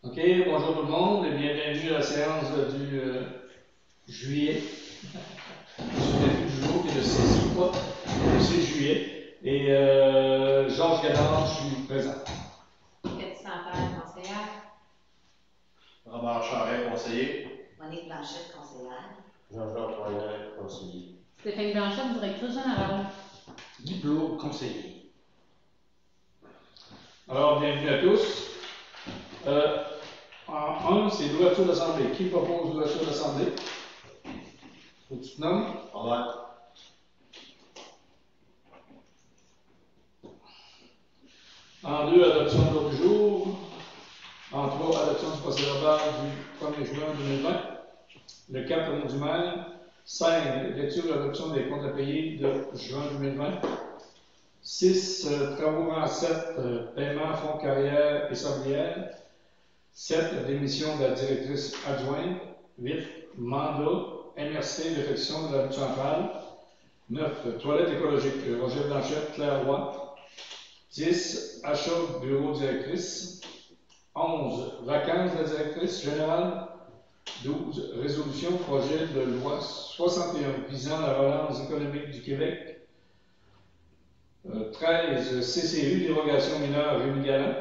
OK, bonjour tout le monde et bienvenue à la séance du juillet. Je me souviens plus du jour et de saisie, pas le 6 juillet. Et Georges Galland, je suis présent. Cathy Santerre, conseillère. Robert Charret, conseiller. Monique Blanchette, conseillère. Jean-Jean Poirier, conseiller. Stéphanie Blanchette, directrice générale. Guy Plot, conseiller. Alors, bienvenue à tous. En 1, c'est l'ouverture d'assemblée. Qui propose l'ouverture d'assemblée? Faut que tu te nommes? Robert. En 2, adoption de l'ordre du jour. En 3, adoption du procès-verbal du 1er juin 2020. Le 4, au nom du maire. 5, lecture et adoption des comptes à payer de juin 2020. 6, travaux en 7, paiement, fonds carrière et sablière. 7, démission de la directrice adjointe. 8, mandat, MRC, réfection de la rue centrale. 9, toilette écologique, Roger Blanchette, Claire Roy. 10, achat bureau directrice. 11, vacances de la directrice générale. 12, résolution projet de loi 61 visant la relance économique du Québec. 13, CCU, dérogation mineure Rémi Galland.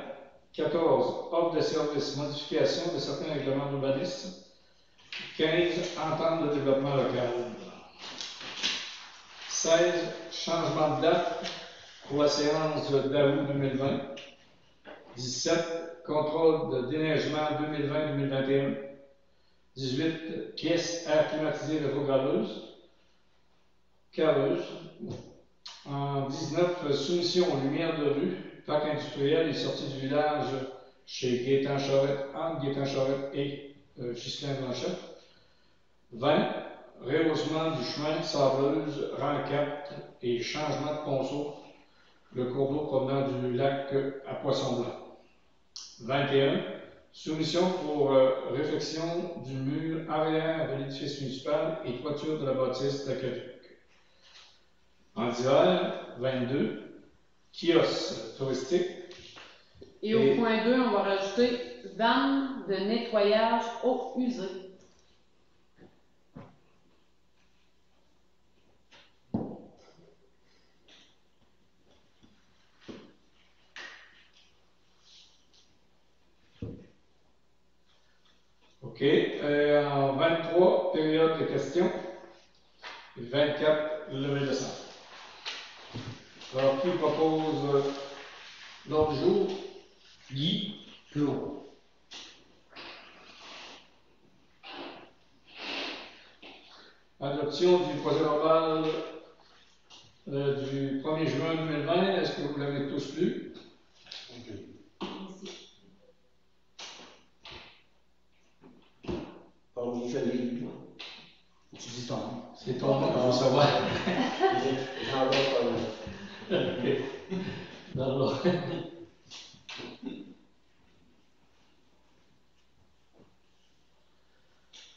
14, offre de service, modification de certains règlements d'urbanisme. 15, entente de développement local. 16, changement de date pour la séance d'août 2020. 17, contrôle de déneigement 2020-2021. 18, pièces air climatisées rétrogradeuse. Carreuse. En 19, soumission aux lumières de rue, parc industriel et sortie du village chez Gaétan Charette, entre Gaétan Charette et Ghislain Blanchette. 20, rehaussement du chemin Sableuse, rang 4 et changement de ponceau, le cours d'eau provenant du lac à Poisson-Blanc. 21, soumission pour réfection du mur arrière de l'édifice municipal et toiture de la bâtisse d'Aqueduc. En hiver, 22, kiosque touristique. Et au point 2, on va rajouter vanne de nettoyage eau usée. OK. En 23, période de questions. Et 24, levée de sang. Alors, qui propose l'ordre du jour? Guy Plot. Adoption du procès-verbal du 1er juin 2020. Est-ce que vous l'avez tous lu? Comme je l'ai lu. Tu dis ton nom. C'est ton nom, on va savoir. Jean-Jean Poirier. OK. D'accord.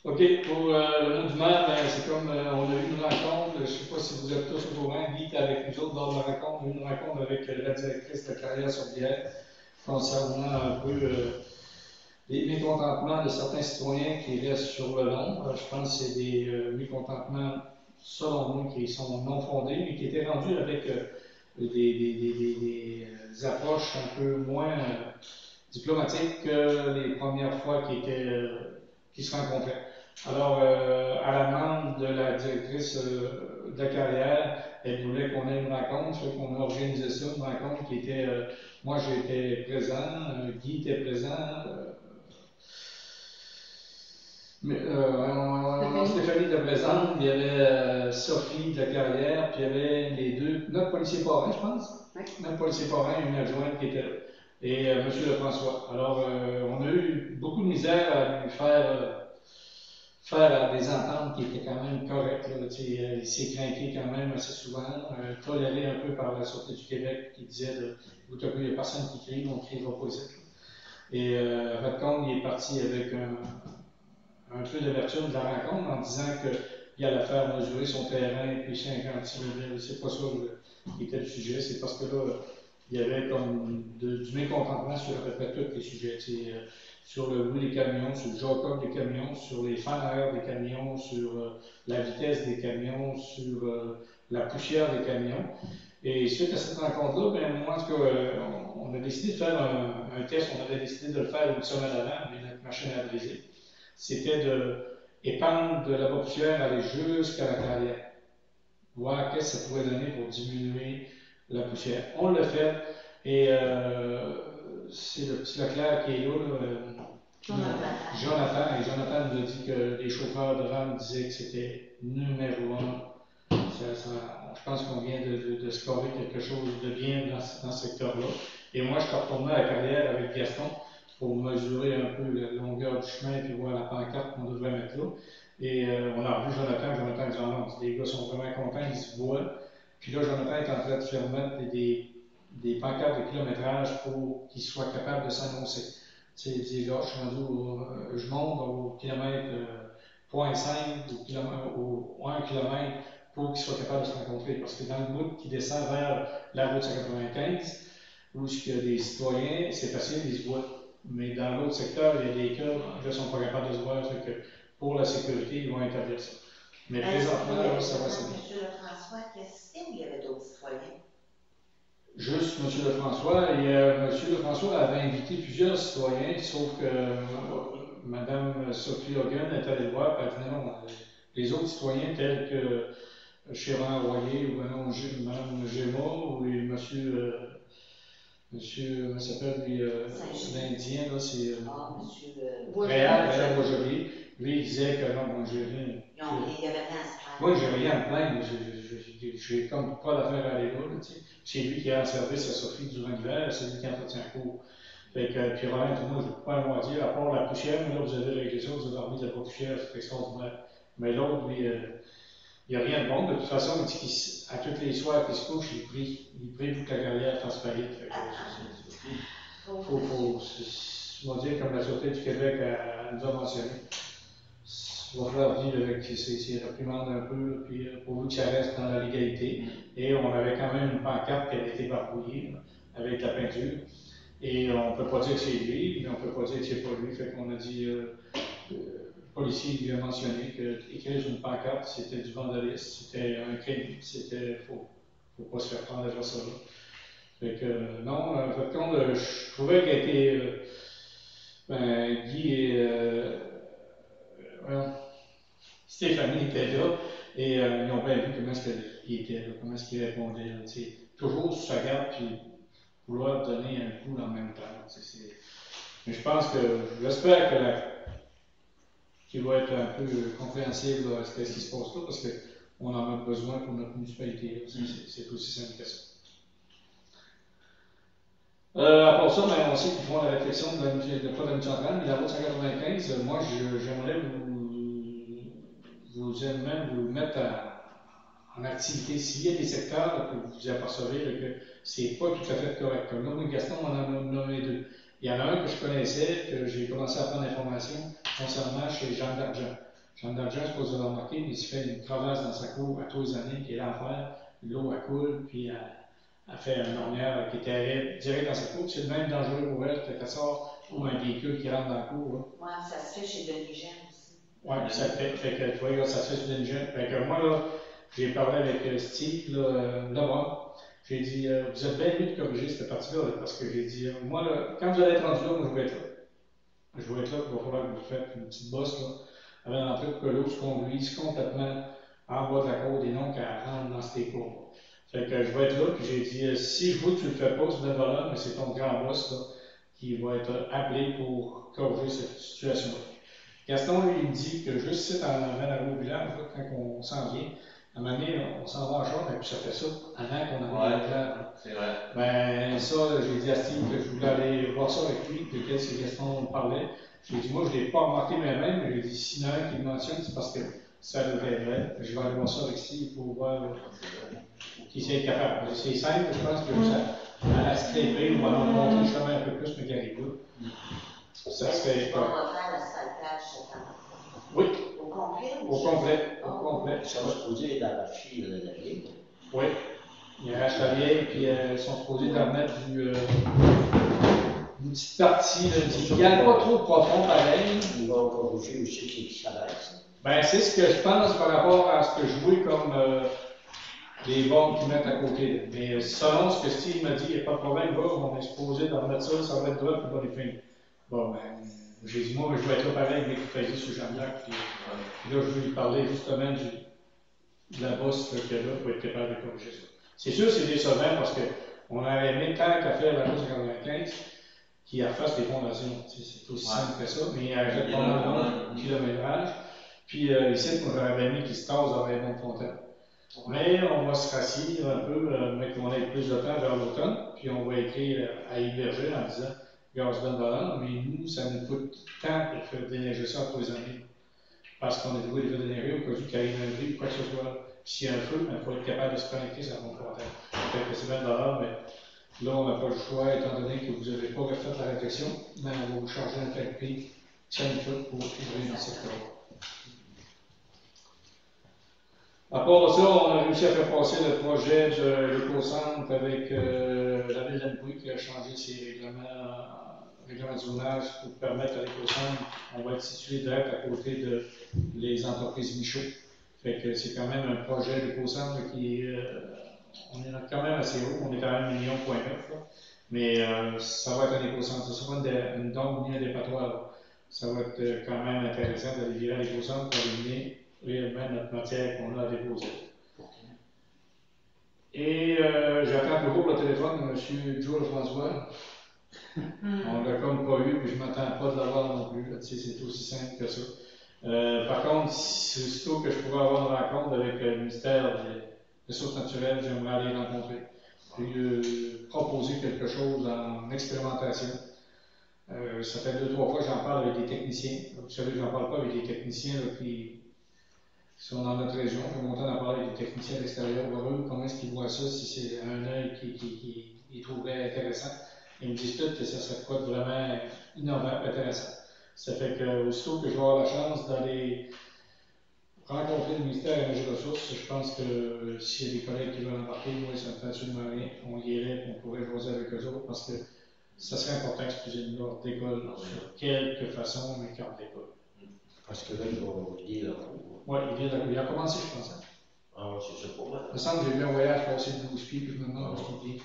OK, pour le mot du maire, c'est comme on a eu une rencontre, je ne sais pas si vous êtes tous au courant, Guy était avec nous autres lors de la rencontre, on a eu une rencontre avec la directrice de Carrière-sur-Bière concernant un peu les mécontentements de certains citoyens qui restent sur le long. Je pense que c'est des mécontentements, selon nous, qui sont non fondés, mais qui étaient rendus avec des approches un peu moins diplomatiques que les premières fois qui se rencontraient. Alors, à la demande de la directrice de la carrière, elle voulait qu'on ait une rencontre, fait qu'on a organisé ça, une rencontre qui était, moi j'étais présent, Guy était présent, Stéphanie était présente, il y avait Sophie de la carrière, puis il y avait les deux, notre policier parrain, je pense, notre policier parrain et une adjointe qui était là, et M. Lefrançois. Alors, on a eu beaucoup de misère à lui faire des ententes qui étaient quand même correctes. Là, il s'est craqué quand même assez souvent, toléré un peu par la Sûreté du Québec qui disait il n'y a personne qui crie, on ne criera pas ici. Et Redcombe, il est parti avec un peu d'amertume de la rencontre en disant qu'il allait faire mesurer son terrain et puis 56 000. C'est pas ça qui était le sujet, c'est parce que là, il y avait comme du mécontentement sur à peu près tous les sujets. Sur le bruit des camions, sur le job des camions, sur les fans arrière des camions, sur la vitesse des camions, sur la poussière des camions. Et suite à cette rencontre-là, ben, moi, en tout cas, on a décidé de faire un test. On avait décidé de le faire une semaine avant, mais notre machine à briser. C'était d'épandre de la poussière, aller jusqu'à la carrière. Voir qu'est-ce que ça pourrait donner pour diminuer la poussière. On l'a fait et c'est le petit Leclerc qui est là, Jonathan. Et Jonathan nous a dit que les chauffeurs de RAM disaient que c'était numéro un. Je pense qu'on vient de scorer quelque chose de bien dans ce secteur-là. Et moi, je suis retourné à la carrière avec Gaston pour mesurer un peu la longueur du chemin et voir la pancarte qu'on devrait mettre là. Et on a revu Jonathan disant non, les gars sont vraiment contents, ils se voient. Puis là, Jonathan est en train de faire mettre des pancartes de kilométrage pour qu'ils soient capables de s'annoncer. Tu sais, il dit là, je monte au kilomètre 0.5 ou 1 km pour qu'ils soient capables de se rencontrer. Parce que dans le bout qui descend vers la route 195, où il y a des citoyens, c'est facile, ils se voient. Mais dans l'autre secteur, il y a des cas, là, ils ne sont pas capables de se voir. Fait que pour la sécurité, ils vont établir ça. Mais présentement, là, ça va se M. Lefrançois qui assistait ou il y avait d'autres citoyens? Juste M. Lefrançois. Et M. Lefrançois avait invité plusieurs citoyens, sauf que Mme Sophie Hogan est allée le voir, elle dit non, les autres citoyens tels que Chéran Royer ou Mme Géma ou monsieur, comment s'appelle lui, l'Indien, là, c'est Réal Boisjoli. Lui, il disait que non, moi, j'ai rien. Il y avait rien à se faire. Moi, j'ai rien à me plaindre. J'ai comme pas d'affaire à aller là. C'est lui qui rend service à Sophie durant l'hiver, c'est lui qui entretient le cours. Fait que, puis Roland, moi, je ne peux pas le dire, à part la poussière, mais là, vous avez réglé ça, vous avez remis de la poussière, c'est extraordinaire. Mais l'autre, lui, il n'y a rien de bon. De toute façon, il dit qu'à tous les soirs qu'il se couche, il prie pour que la carrière fasse faillite. On va dire, comme la Sûreté du Québec nous a mentionné, il va falloir vivre avec ces réprimandes un peu, puis pour que ça reste dans la légalité. Et on avait quand même une pancarte qui avait été barbouillée avec la peinture. Et on ne peut pas dire que c'est lui, mais on ne peut pas dire que c'est pas lui. Fait qu'on a dit, le policier lui a mentionné qu'écrire une pancarte, c'était du vandalisme, c'était un crime, faut pas se faire prendre à faire ça là. Fait que non, en fait compte, je trouvais qu'il était Guy et Stéphanie étaient là et ils ont bien vu comment est-ce qu'il était là, comment est-ce qu'il répondait. Là, toujours sous sa garde puis vouloir donner un coup en même temps. Mais je pense que, j'espère qu'il va être un peu compréhensible à ce qui se passe là parce qu'on en a besoin pour notre municipalité. C'est aussi simple que ça. À part ça, ben, on sait qu'ils font la réflexion de pas de la centrale, mais la route 195, moi j'aimerais vous mettre en activité. S'il y a des secteurs que vous apercevez que c'est pas tout à fait correct. Comme là, moi, Gaston m'en a nommé deux. Il y en a un que je connaissais, que j'ai commencé à prendre l'information concernant chez Jean d'Argent. Jean d'Argent, je suppose que vous avez remarqué, mais il se fait une crevasse dans sa cour à tous les années, qui est l'enfer. L'eau, elle coule, puis elle fait une ornière qui était direct dans sa cour. C'est le même dangereux pour elle que ça sort ou un véhicule qui rentre dans la cour. Oui, ça se fait chez Denis Gênes aussi. Oui, ça fait que, tu vois, ça se fait chez Denis Gênes. Fait que moi, là, j'ai parlé avec Steve, là-bas. J'ai dit, vous êtes bien mieux de corriger cette partie-là, parce que j'ai dit, moi, là, quand vous allez être rendu là, moi, je vais être là. Je vais être là, il va falloir que vous faites une petite bosse, là, avant d'entrer pour que l'eau se conduise complètement en bas de la côte et non qu'elle rentre dans ces cours. Fait que je vais être là, puis j'ai dit, si je vois que tu le fais pas, c'est notre valeur, mais c'est ton grand boss, là, qui va être appelé pour corriger cette situation-là. Gaston, lui, il me dit que juste ici, en avant au village, là, quand on s'en vient, à un moment donné, on s'en va en short, et puis ça fait ça avant qu'on arrive à l'éclair. C'est vrai. Ben, ça, j'ai dit à Steve que je voulais aller voir ça avec lui, de qu'est-ce que Gaston parlait. J'ai dit, moi, je ne l'ai pas remarqué moi-même, mais j'ai dit, s'il y en a un qui le mentionne, c'est parce que ça devrait être vrai. Je vais aller voir ça avec Steve pour voir qui c'est capable. C'est simple, je pense que ça, à la scraper, on va en monter le chemin un peu plus, mais qui arrive là. Ça serait On va faire l'asphaltage cette année. Oui. Au complet? Au complet. Ça va se poser dans la fille de la ville. Oui. Ils arrachent la vieille, puis ils sont supposés de remettre une petite partie, il n'y a pas trop profond pareil. Ils vont corriger aussi qui s'abaisse. Ben, c'est ce que je pense par rapport à ce que je vois comme les bornes qu'ils mettent à côté. Mais selon ce que Steve m'a dit, il n'y a pas de problème, là, on est supposé de remettre ça, ça va être droit, puis pas des fins. Bon, ben, j'ai dit, moi, je vais être là pareil, mais qu'il faisait sur Jean-Jacques, puis là, je vais lui parler justement de la bosse qu'il y a là pour être capable de corriger ça. C'est sûr, c'est décevant parce qu'on aurait aimé tant qu'à faire la bosse 95 qui efface les fondations. C'est aussi simple que ça, mais il arrête pas mal de kilométrage. Puis ici, moi, j'aurais aimé qu'il se tasse dans les bonnes fontaines. Mais on va se rassir un peu, mais qu'on ait plus de temps vers l'automne, puis on va écrire à Héberger en disant gaz $20, mais nous, ça nous coûte tant pour faire déneiger ça pour les années. Parce qu'on est doué de faire déneiger au cas où qu'il arrive un bris ou quoi que ce soit. S'il y a un feu, il faut être capable de se connecter sur la bonne fontaine. Peut-être que c'est $20, mais là, on n'a pas le choix, étant donné que vous n'avez pas refait la réflexion, mais on va vous charger un tel prix, scientifique pour ouvrir dans ce secteur. À part ça, on a réussi à faire passer le projet de l'éco-centre avec la ville d'Annecy qui a changé ses règlements de zonage pour permettre à l'éco-centre, on va être situé direct à côté des entreprises Michaud. Fait que c'est quand même un projet d'éco-centre qui est, on est quand même assez haut, on est quand même 1,9 million, mais ça va être un éco-centre, ça sera une dompe ni un dépotoir. Ça va être quand même intéressant d'aller virer à l'éco-centre pour éliminer réellement notre matière qu'on a à déposer. Et j'attends toujours le téléphone de M. Joe Lefrançois. On ne l'a comme pas eu, puis je ne m'attends pas de l'avoir non plus. C'est aussi simple que ça. Par contre, surtout que je pourrais avoir une rencontre avec le ministère des Ressources naturelles, j'aimerais aller rencontrer. Puis proposer quelque chose en expérimentation. Ça fait 2-3 fois que j'en parle avec des techniciens. Vous savez, je n'en parle pas avec des techniciens là, qui sont dans notre région. Je vais monter en parler avec des techniciens à l'extérieur, voir eux comment est-ce qu'ils voient ça, si c'est un œil qu'ils trouveraient intéressant. Ils me disent tous que ça serait quoi de vraiment innovant et intéressant. Ça fait que, aussitôt que je vais avoir la chance d'aller rencontrer le ministère de l'Énergie et des Ressources, je pense que s'il y a des collègues qui veulent embarquer, moi, ça ne me fait absolument rien. On irait, on pourrait jaser avec eux autres parce que ça serait important que cette usine-là décolle sur quelque façon, mais qu'elle décolle. Parce que là, ils vont lier la roue. Oui, il a commencé, je pense. Hein. Ah, c'est ça pour moi. Il me semble que j'ai vu un voyage passer de 12 pieds, puis je me demande ce qu'il dit.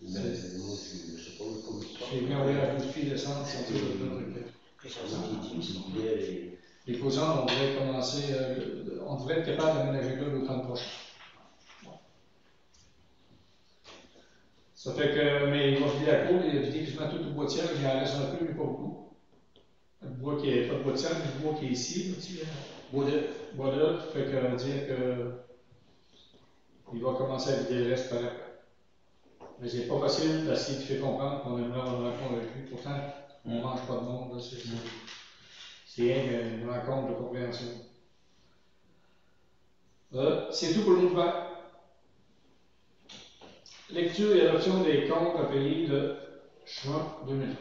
Mais moi, je ne sais pas comment ça. J'ai vu un voyage de 12 pieds descendre, sortir de l'autre. Les causants, on devrait commencer, on devrait être capable d'aménager là l'automne prochain. Ça fait que, mais il va vider la cour, il a vidé quasiment tout le bois de tiers, il en reste un peu, mais pas beaucoup. Le bois qui est pas de bois de tiers, mais le bois qui est ici, là, bois d'œuf. Bois d'œuf, fait que ça veut dire que il va commencer à vider le reste par après. Mais c'est pas facile d'essayer de faire comprendre qu'on aimerait avoir une rencontre avec lui. Pourtant, on ne mange pas de monde, c'est rien une rencontre de compréhension. C'est tout pour le mouvement. Lecture et adoption des comptes à payer de juin 2020.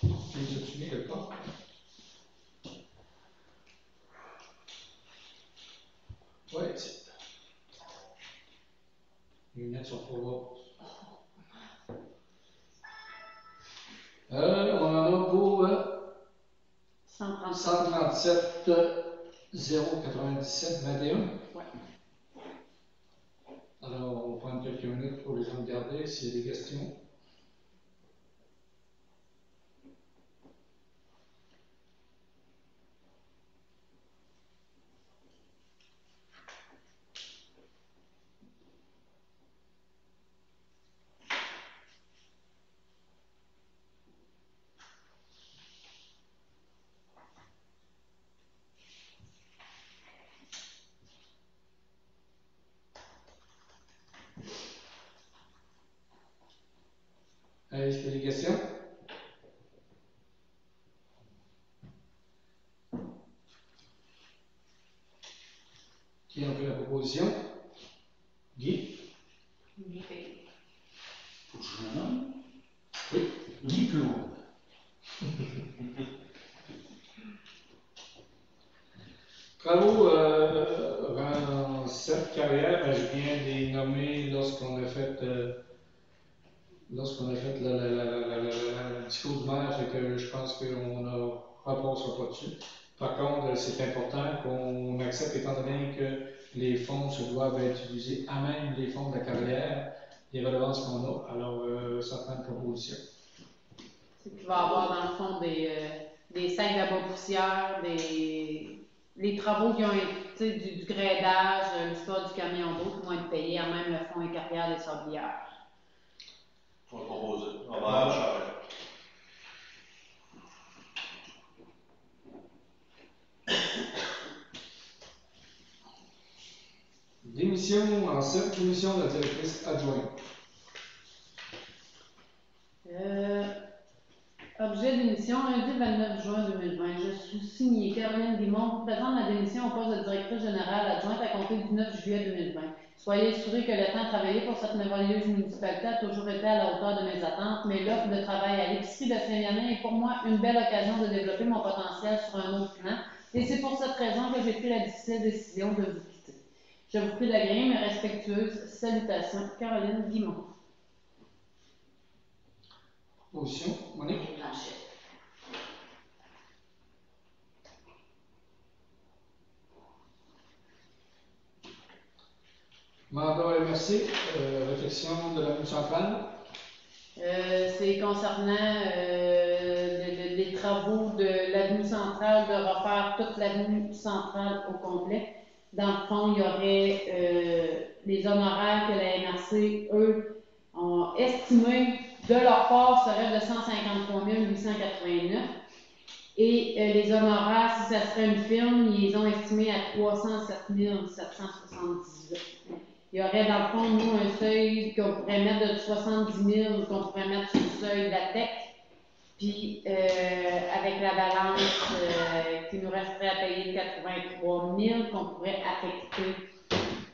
Tu te souviens quelque part? Oui, les lunettes sont trop lourdes. On en a pour 137 097 21. Ouais. Alors, on va prendre quelques minutes pour les gens regarder s'il y a des questions. Est-ce qu'il y a des questions? Qui a fait la proposition? Guy? Guy. Faut que je me nomme? Oui. Guy Claude. Travaux rang 7 carrière, ben, je viens de les nommer lorsqu'on a fait le discours du maire, fait que je pense qu'on ne repassera pas dessus. Par contre, c'est important qu'on accepte, étant donné que les fonds se doivent être utilisés à même les fonds de la carrière, les redevances qu'on a. Alors, ça prend une proposition. C'est qu'il va y avoir dans le fond des sacs d'abat-poussière, les travaux qui ont été du gradage, l'histoire du camion d'eau qui vont être payés à même le fonds et carrière des sablières. On va proposer. Robert Charret. Démission en 7, démission de la directrice adjointe. Objet d'émission, lundi 29 juin 2020. Je suis signée Caroline Guimond, vous présente ma démission au poste de directrice générale adjointe à compter du 9 juillet 2020. Soyez assurés que le temps travaillé pour cette merveilleuse municipalité a toujours été à la hauteur de mes attentes, mais l'offre de travail à l'épicerie de Saint-Vianney est pour moi une belle occasion de développer mon potentiel sur un autre plan, et c'est pour cette raison que j'ai pris la difficile décision de vous quitter. Je vous prie d'agréer mes respectueuses salutations, Caroline Guimond. Proposition, Monique. Marie Blanchet. Mandat MRC, réflexion de l'avenue centrale. C'est concernant les travaux de l'avenue centrale, de refaire toute l'avenue centrale au complet. Dans le fond, il y aurait les honoraires que la MRC, eux, ont estimés de leur part seraient de 153 889. Et les honoraires, si ça serait une firme, ils les ont estimés à 307 778. Il y aurait dans le fond, nous, un seuil qu'on pourrait mettre de 70 000 qu'on pourrait mettre sur le seuil de la TEC. Puis, avec la balance qui nous resterait à payer de 83 000 qu'on pourrait affecter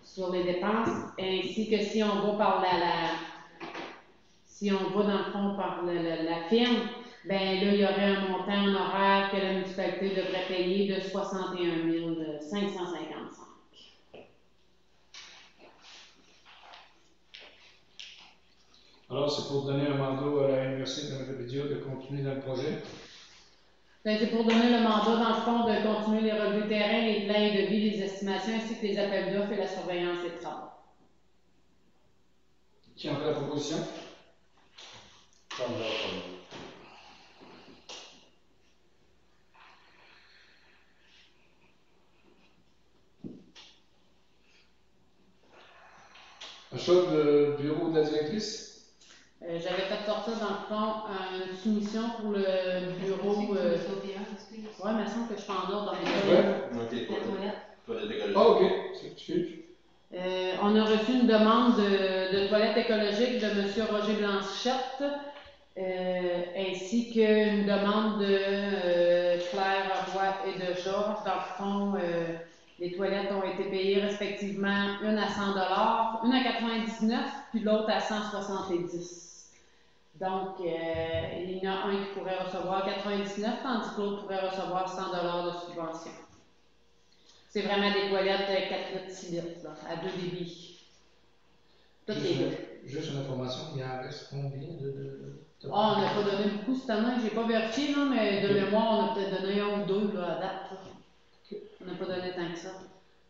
sur les dépenses, ainsi que si on va par si on va dans le fond par la firme, ben là, il y aurait un montant honoraire que la municipalité devrait payer de 61 555. Alors, c'est pour donner un mandat à la MRC de Matapédia de continuer dans le projet. Ben, c'est pour donner le mandat, dans le fond, de continuer les relevés terrain, les plans de vie, les estimations, ainsi que les appels d'offres et la surveillance des travaux. Qui en fait la proposition? Achat de bureau de la directrice? J'avais fait sortir dans le fond une soumission pour le bureau. Ouais, mais il me semble que je suis en ordre dans les Ouais. Ok, toilette écologique. Ah, ok. Excuse. On a reçu une demande de toilette écologique de M. Roger Blanchette, ainsi qu'une demande de Claire Roy et de Georges. Dans le fond, les toilettes ont été payées respectivement une à 100 $, une à 99 puis l'autre à 170. Donc, il y en a un qui pourrait recevoir 99, tandis que l'autre pourrait recevoir 100 $ de subvention. C'est vraiment des toilettes 4 litres, 6 litres, là, à 2 débits. Toutes les deux. Juste une information, il en reste combien de... On n'a pas donné beaucoup cette année, j'ai pas vérifié, là, mais de mémoire, on a peut-être donné un ou deux là, à date. Là. Okay. On n'a pas donné tant que ça.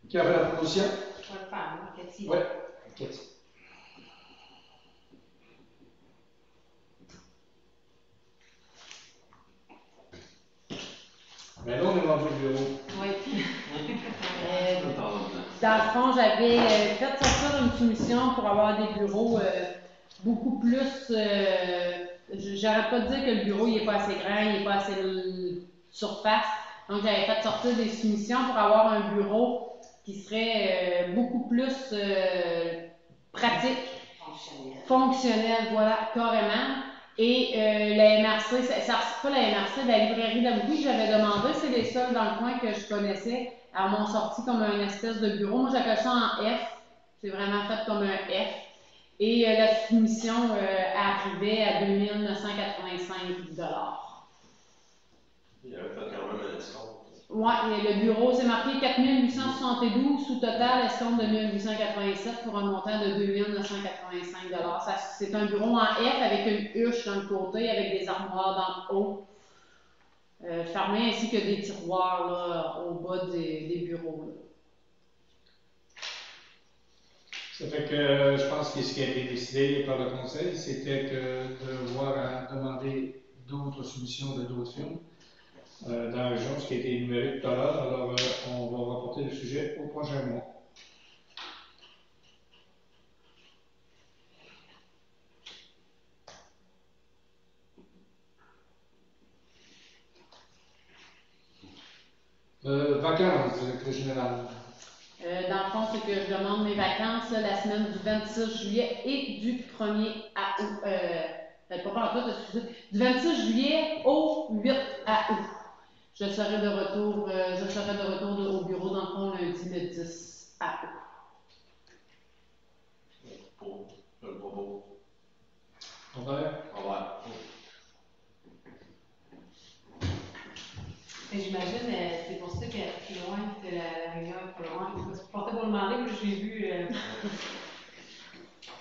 Qui a fait la proposition? Je vais le faire, moi, Cathy. Oui, Cathy. Mais là, on est vendu au bureau. Oui. Dans le fond, j'avais fait sortir une soumission pour avoir des bureaux beaucoup plus. J'arrête pas de dire que le bureau n'est pas assez grand, il n'est pas assez surface. Donc, j'avais fait sortir des soumissions pour avoir un bureau qui serait beaucoup plus pratique, fonctionnel, voilà, carrément. Et la MRC, pas la MRC, la librairie d'Amouy, j'avais demandé, c'est les seuls dans le coin que je connaissais, elles m'ont sorti comme une espèce de bureau. Moi, j'appelle ça en F, c'est vraiment fait comme un F. Et la soumission arrivait à 2 985 $. Il avait fait quand même un escompte. Ouais, et le bureau, c'est marqué 4872 sous total, escompte de 1887 pour un montant de 2 985 C'est un bureau en F avec une huche dans le côté, avec des armoires dans le haut, fermé, ainsi que des tiroirs là, au bas des bureaux. Là. Ça fait que je pense que ce qui a été décidé par le conseil, c'était que de voir à demander d'autres solutions de d'autres firmes dans la région, ce qui a été énuméré tout à l'heure. Alors, on va rapporter le sujet au prochain mois. Vacances, directeur général. Dans le fond, c'est que je demande mes vacances la semaine du 26 juillet et du 1er août. Pas partout, excusez. Du 26 juillet au 8 août. Je serai de retour, au bureau dans le fond lundi le 10 août. Pour le propos. Robert? Robert. J'imagine, c'est pour ça qu'elle est plus loin, que la réunion est plus loin. Je portais pour demander, mais je l'ai vu.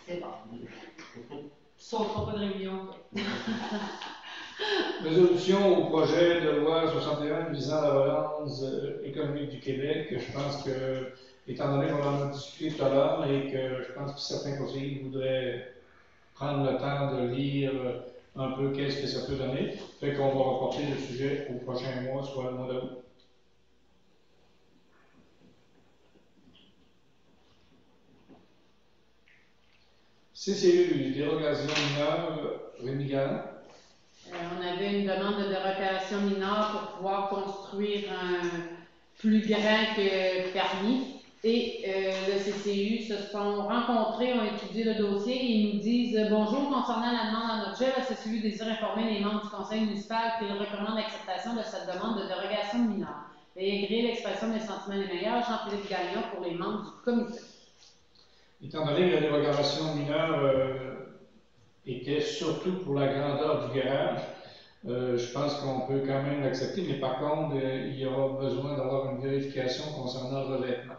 C'est bon. Sauf pas de réunion. Résolution au projet de loi 61 visant la relance économique du Québec. Je pense que, étant donné qu'on en a discuté tout à l'heure et que je pense que certains conseillers voudraient prendre le temps de lire un peu qu'est-ce que ça peut donner, fait qu'on va reporter le sujet au prochain mois, soit le mois d'août. CCU, dérogation mineure, Rémi Galland. On avait une demande de dérogation mineure pour pouvoir construire un plus grand que permis. Et le CCU se sont rencontrés, ont étudié le dossier et ils nous disent bonjour, concernant la demande en objet, le CCU désire informer les membres du conseil municipal qu'il recommande l'acceptation de cette demande de dérogation mineure. Veuillez griller l'expression des sentiments les meilleurs, Jean-Philippe Gagnon, pour les membres du comité. Étant donné que la dérogation mineure était surtout pour la grandeur du garage, je pense qu'on peut quand même l'accepter, mais par contre, il y aura besoin d'avoir une vérification concernant le revêtement.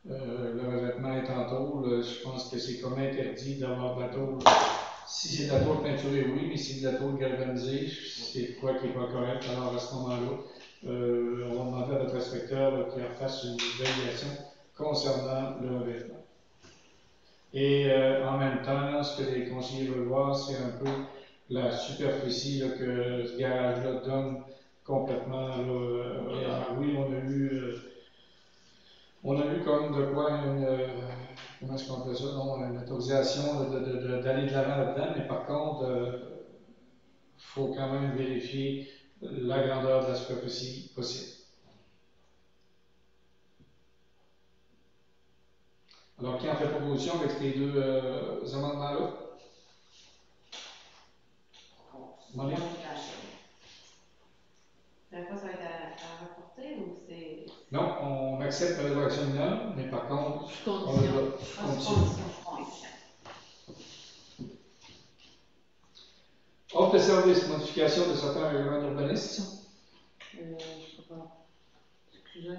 Le revêtement est en tôle, je pense que c'est comme interdit d'avoir de la tôle. Si c'est de la tôle peinturée, oui, mais si c'est de la tôle galvanisée, c'est quoi qui n'est pas correct. Alors à ce moment-là, on va demander à notre inspecteur qu'il fasse une évaluation concernant le revêtement. Et en même temps, ce que les conseillers veulent voir, c'est un peu la superficie là, que ce garage-là donne complètement. Oui, on a eu comme de quoi comment est-ce qu'on fait ça, non, une autorisation d'aller de l'avant là-dedans, mais par contre, il faut quand même vérifier la grandeur de la superficie possible. Alors, qui en fait proposition avec ces deux amendements-là? Monia? Ça va être à reporter ou c'est. Non, on accepte la dérogation mineure, mais par contre, Sous on condition. le doit sous condition. Offre de service, modification de certains règlements d'urbanisme. Je sais pas. Excusez.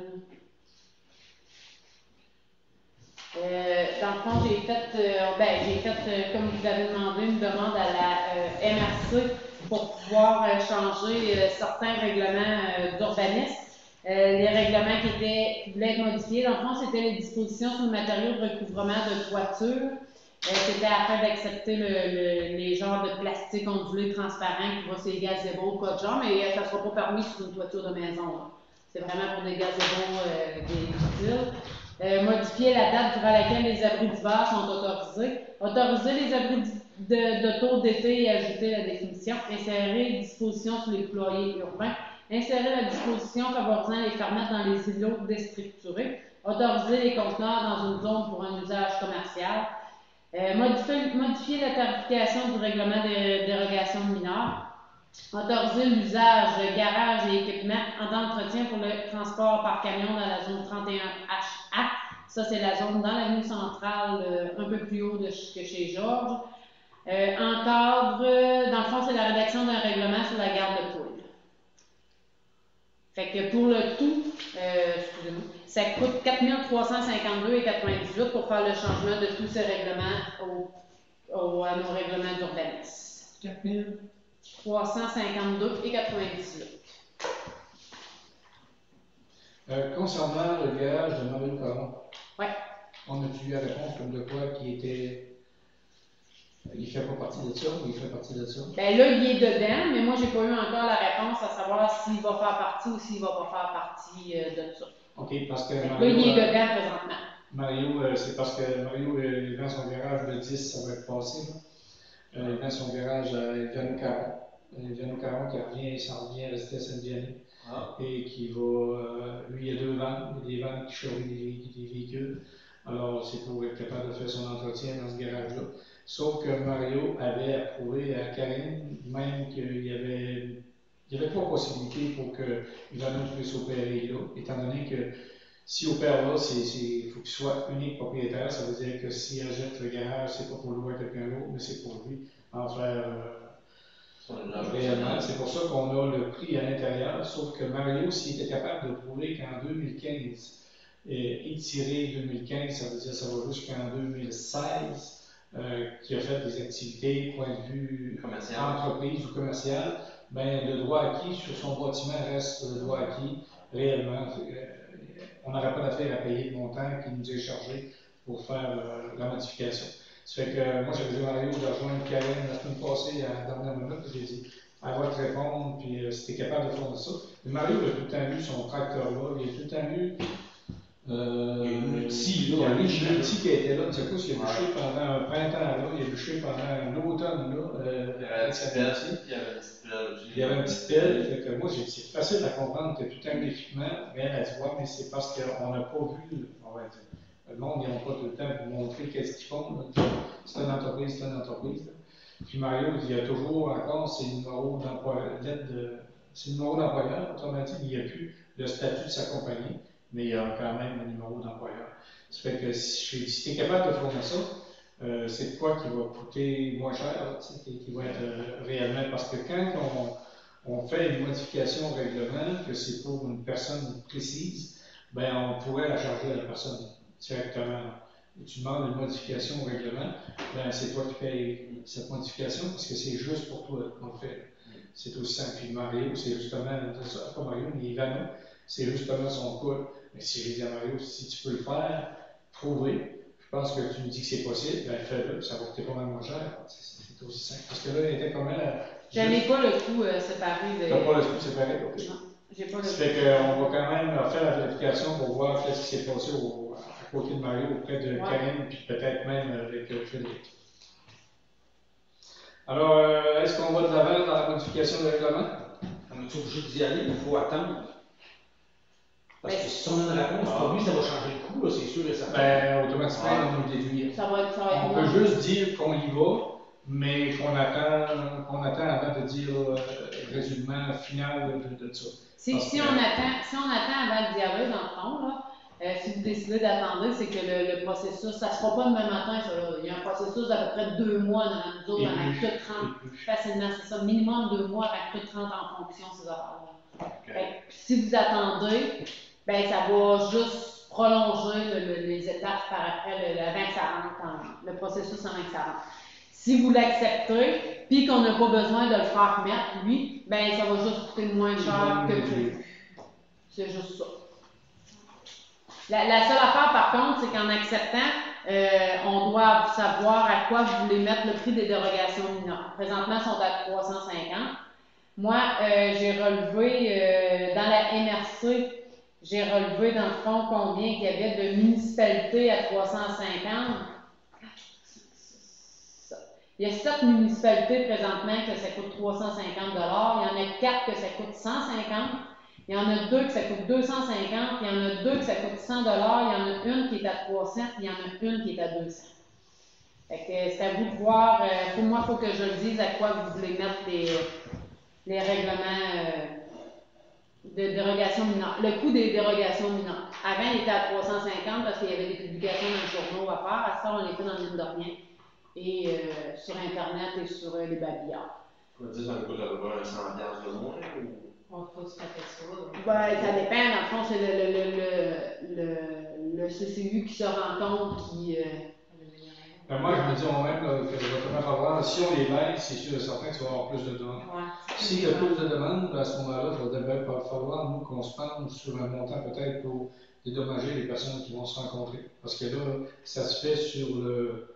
Dans le fond, j'ai fait, comme vous avez demandé, une demande à la MRC pour pouvoir changer certains règlements d'urbanisme. Les règlements qui voulaient être modifiés, dans le fond, c'était les dispositions sur le matériau de recouvrement de toiture. C'était afin d'accepter les genres de plastique ondulé transparent qui va sur les gazebos ou quoi de genre, mais ça ne sera pas permis sur une toiture de maison. C'est vraiment pour des gazebos des utiles. Modifier la date durant laquelle les abris d'hiver sont autorisés. Autoriser les abris d'auto d'été et ajouter la définition. Insérer les dispositions sur les ployers urbains. Insérer la disposition favorisant les fermettes dans les îlots déstructurés. Autoriser les conteneurs dans une zone pour un usage commercial. Modifier la tarification du règlement des dérogations mineures. Autoriser l'usage de garages et équipements d'entretien pour le transport par camion dans la zone 31HA. Ça, c'est la zone dans l'avenue centrale, un peu plus haut que chez Georges. Encadre, dans le fond, c'est la rédaction d'un règlement sur la garde de poules. Fait que pour le tout, excusez-moi, ça coûte 4 352,98 pour faire le changement de tous ces règlements à nos règlements d'urbanisme. 4 000. 352,98. Concernant le garage de Mario Caron, Ouais. on a-tu eu la réponse comme de quoi qui était. Il ne fait pas partie de ça ou il fait partie de ça? Ben là, il est dedans, mais moi, j'ai pas eu encore la réponse à savoir s'il va faire partie ou s'il va pas faire partie de ça. OK, parce que Là, Mario. il est dedans présentement. Mario, c'est parce que Mario, il vend son garage le 10, ça va être passé. Là. Il vend son garage à Elviano Caron. Elviano Caron qui revient, il s'en revient rester à Saint-Vianney. Et qui va. Lui, il y a 2 vannes. Il y a des vannes qui charrient des véhicules. Alors, c'est pour être capable de faire son entretien dans ce garage-là. Sauf que Mario avait approuvé à Karine, même qu'il y avait 3 possibilités pour que Ivano puisse opérer là, étant donné que s'il opère là, il faut qu'il soit unique propriétaire. Ça veut dire que s'il achète le garage, c'est pas pour louer à quelqu'un d'autre, mais c'est pour lui en faire réellement. C'est pour ça qu'on a le prix à l'intérieur. Sauf que Mario, s'il était capable de prouver qu'en 2015, étiré 2015, ça veut dire que ça va jusqu'en 2016, qui a fait des activités, point de vue entreprise ou commercial, ben, le droit acquis sur son bâtiment reste le droit acquis réellement. On n'aurait pas d'affaire à payer le montant qui nous est chargé pour faire la modification. Ça fait que moi, j'avais dit à Mario de rejoindre Karen la semaine passée à la dernière minute, j'ai dit elle va te répondre, puis si tu es capable de faire ça. Mais Mario a tout le temps eu son tracteur-là, il a tout le temps eu. Il y a un outil qui était là, tu sais pas s'il a bûché pendant un printemps là, il a bûché pendant un automne là. Il y avait une petite pelle. Fait que moi, c'est facile à comprendre que tout un équipement, mais elle a dit ouais, mais c'est parce qu'on n'a pas vu, on va dire, le monde, ils n'ont pas tout le temps de vous montrer qu'est-ce qu'ils font. C'est une entreprise, c'est une entreprise. Là. Puis Mario, il y a toujours encore ses numéros d'employeur, autrement dit, il n'y a plus le statut de sa compagnie. Mais il y a quand même un numéro d'employeur. Ça fait que si tu es capable de fournir ça, c'est quoi qui va coûter moins cher, qui va être réellement. Parce que quand on fait une modification au règlement, que c'est pour une personne précise, ben on pourrait la charger à la personne directement. Et tu demandes une modification au règlement, ben c'est toi qui payes cette modification parce que c'est juste pour toi qu'on le fait. C'est aussi simple. Puis Mario, c'est justement, pas Mario, mais Ivano, c'est justement son cas. Mais si j'ai dit à Mario, si tu peux le faire, prouver, je pense que tu me dis que c'est possible, ben fais-le, ça va coûter pas mal moins cher. C'est aussi simple. Parce que là, il était quand même. Je n'ai pas le coût séparé de. Tu n'as pas le coût séparé, ok. Non, j'ai pas le coût. Ça fait qu'on va quand même faire la vérification pour voir qu'est-ce qui s'est passé à côté de Mario, auprès de Karine, puis peut-être même avec Frédéric. Alors, est-ce qu'on va de l'avant dans la modification du règlement? On est obligé d'y aller, il faut attendre. Parce que si on a une réponse pour lui, ça va changer le coup, là, c'est sûr et certain. Ben, automatiquement, on va nous déduire. Ça va être On peut juste dire qu'on y va, mais qu'on attend avant de dire le résultat final de ça. Si on attend avant d'y aller, dans le fond, là, si vous décidez d'attendre, c'est que le processus, ça ne se fera pas demain matin, ça, là. Il y a un processus d'à peu près 2 mois dans nous autres, avant que tout rentre facilement, c'est ça, minimum 2 mois avant que tout rentre en fonction, ces affaires-là. Okay. Si vous attendez, ben ça va juste prolonger les étapes par après, avant que ça rentre, le processus avant que ça rentre. Si vous l'acceptez, puis qu'on n'a pas besoin de le faire mettre, lui, ben ça va juste coûter moins cher que prévu. C'est juste ça. La seule affaire, par contre, c'est qu'en acceptant, on doit savoir à quoi vous voulez mettre le prix des dérogations mineures. Présentement, ils sont à 350. Moi, j'ai relevé, dans la MRC, j'ai relevé dans le fond combien il y avait de municipalités à 350. Il y a 7 municipalités présentement que ça coûte 350 $. Il y en a 4 que ça coûte 150. Il y en a 2 que ça coûte 250. Il y en a 2 que ça coûte 100 $. Il y en a une qui est à 300. Il y en a une qui est à 200. Fait que c'est à vous de voir. Pour moi, il faut que je dise à quoi vous voulez mettre les règlements de dérogation mineure. Le coût des dérogations mineures. Avant, il était à 350 parce qu'il y avait des publications dans le journaux à faire. À ça, on les fait dans l'île d'Orient et sur Internet et sur les babillards. On va dire que ça coûte à peu près 100$ de moins ou On faut se taper ça. donc. Ben, ça dépend. Dans le fond, c'est le CCU qui se rencontre qui. Ben, moi, je me dis moi-même que je vais quand même avoir, si on les baisse, c'est sûr et certain que tu vas avoir plus de demandes. Ouais. S'il y a plus de demandes, ben, à ce moment-là, il va devrait falloir, nous, qu'on se penche sur un montant peut-être pour dédommager les personnes qui vont se rencontrer. Parce que là, ça se fait sur le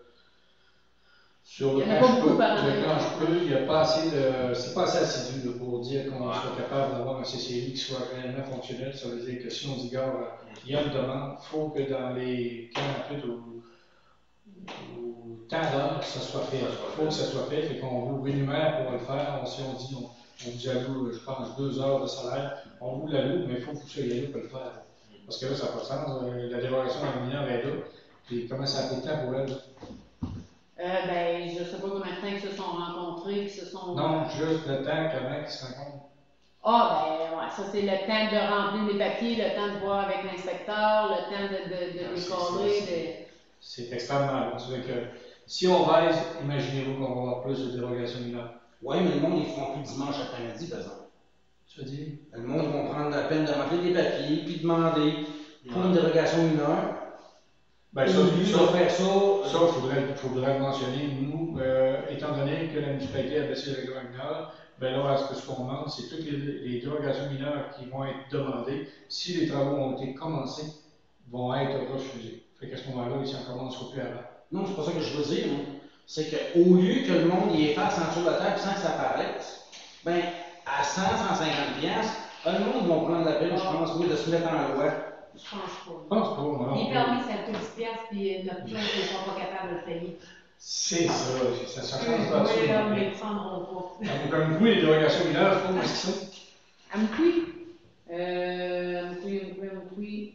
Il y en a quand pas je beaucoup peux, par le année. quand je peux, il n'y a pas assez de, c'est pas assez assidu là, pour dire qu'on soit capable d'avoir un CCI qui soit réellement fonctionnel. Ça veut dire que si on dit, gars, il y a une demande, il faut que dans les 48 ou tant d'heures, ça soit fait. Il faut que ça soit fait. Fait qu'on vous rémunère pour le faire. Si on dit, on vous alloue, je pense, 2 heures de salaire, on vous l'alloue, mais il faut que vous soyez là pour le faire. Parce que là, ça n'a pas de sens. La dérogation à la mineure est là. Puis comment ça a pris de temps pour elle? Ben, je sais pas combien de temps ils se sont rencontrés, qu'ils se sont. Non, juste le temps qu'avant qu'ils se rencontrent. Ah, ben, ouais, ça c'est le temps de remplir les papiers, le temps de voir avec l'inspecteur, le temps de décoller. C'est extrêmement long. C'est que si on baisse, imaginez-vous qu'on va avoir plus de dérogations mineures. Oui, mais le monde, ils ne feront plus dimanche après-midi, par exemple. Tu veux dire? Le monde va prendre la peine de remplir des papiers, puis demander pour une dérogation mineure. Ben, Et lui va faire ça. Ça, il faudrait mentionner, nous, étant donné que la municipalité a baissé le règlement mineur, ben là, ce qu'on demande, c'est toutes les dérogations mineures qui vont être demandées, si les travaux ont été commencés, vont être refusés. Fait qu'à ce moment-là, ils s'en commenceront plus avant. Non, c'est pas ça que je veux dire. C'est qu'au lieu que le monde y fasse en dessous de la table sans que ça paraisse, ben, à 100, 150 piastres, le monde va prendre la peine, je pense, oui, de se mettre en loi. Je pense pas. Je pense pas, non. Les permis, ça coûte 10 piastres, puis notre plainte, ils ne sont pas capables de le payer. C'est ça change pas Oui, là, mais ça. ils ne prendront pas. Comme vous, les dérogations mineures, je trouve que c'est ça. Amqui?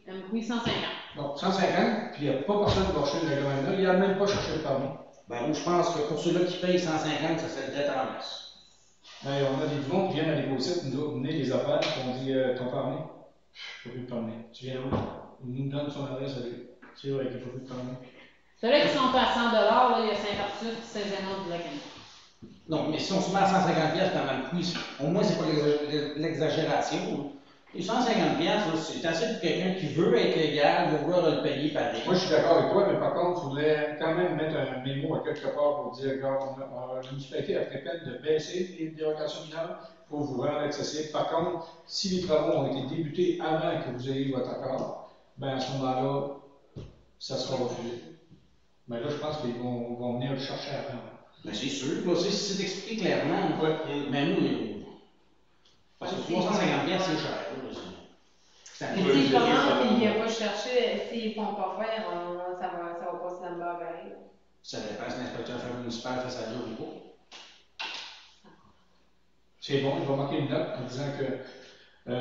Amqui 150. Donc, 150, puis il n'y a pas personne qui va chercher le règlement mineur, il n'a même pas cherché le permis. Ben, moi, je pense que pour ceux-là qui payent 150, ça serait peut-être en masse. Ben, on a des gens qui viennent à négocier, nous autres, venez les affaires, puis on dit ton permis. Il ne faut plus de permis. Tu viens où? Il nous donne son adresse à lui. C'est vrai qu'il ne faut plus de permis. Ceux-là qui sont à 100 là, il y a 58 qui s'examinent de la Canada. Non, mais si on se met à 150 piastres dans le prix, au moins, c'est pas l'exagération. Et 150 piastres, c'est assez pour quelqu'un qui veut être légal, va vouloir le payer pareil. Moi, je suis d'accord avec toi, mais par contre, il faudrait quand même mettre un mémo à quelque part pour dire, regarde, la municipalité a pris peine de baisser les dérogations mineures pour vous rendre accessible. Par contre, si les travaux ont été débutés avant que vous ayez votre accord, ben à ce moment-là, ça sera refusé. Mais là, je pense qu'ils vont venir le chercher avant. Mais c'est sûr, là, c'est expliqué clairement. Mais nous, parce que 350 piastres, c'est cher. Là, Mais s'ils commencent et ils vont chercher, s'ils ne font pas faire, ça va passer dans le beurre pareil. Ça dépend si l'inspecteur municipal fait sa job ou pas. C'est bon, je vais marquer une note en disant que,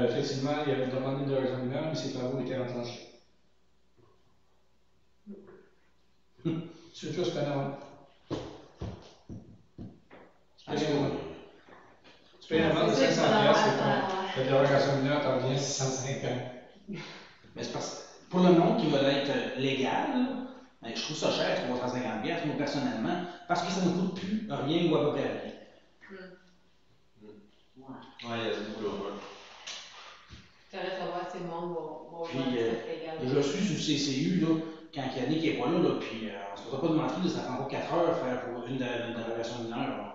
effectivement, il avait demandé de raison mineure, mais ses travaux étaient enclenchés. C'est juste un an. Tu payes une amende de 500 piastres et la dérogation mineure t'en vient 650. Mais c'est parce que pour le monde qui veut être légal, ben, je trouve ça cher, 350 piastres, moi personnellement, parce que ça ne coûte plus rien ou à peu près rien. Ouais, il y a beaucoup d'horreur. Tu reste à voir si le monde va Puis, être légal. je suis sur CCU, là, quand Yannick n'est pas là, puis on ne se pas de mentir, ça prend pas 4 heures faire pour une dérogation mineure.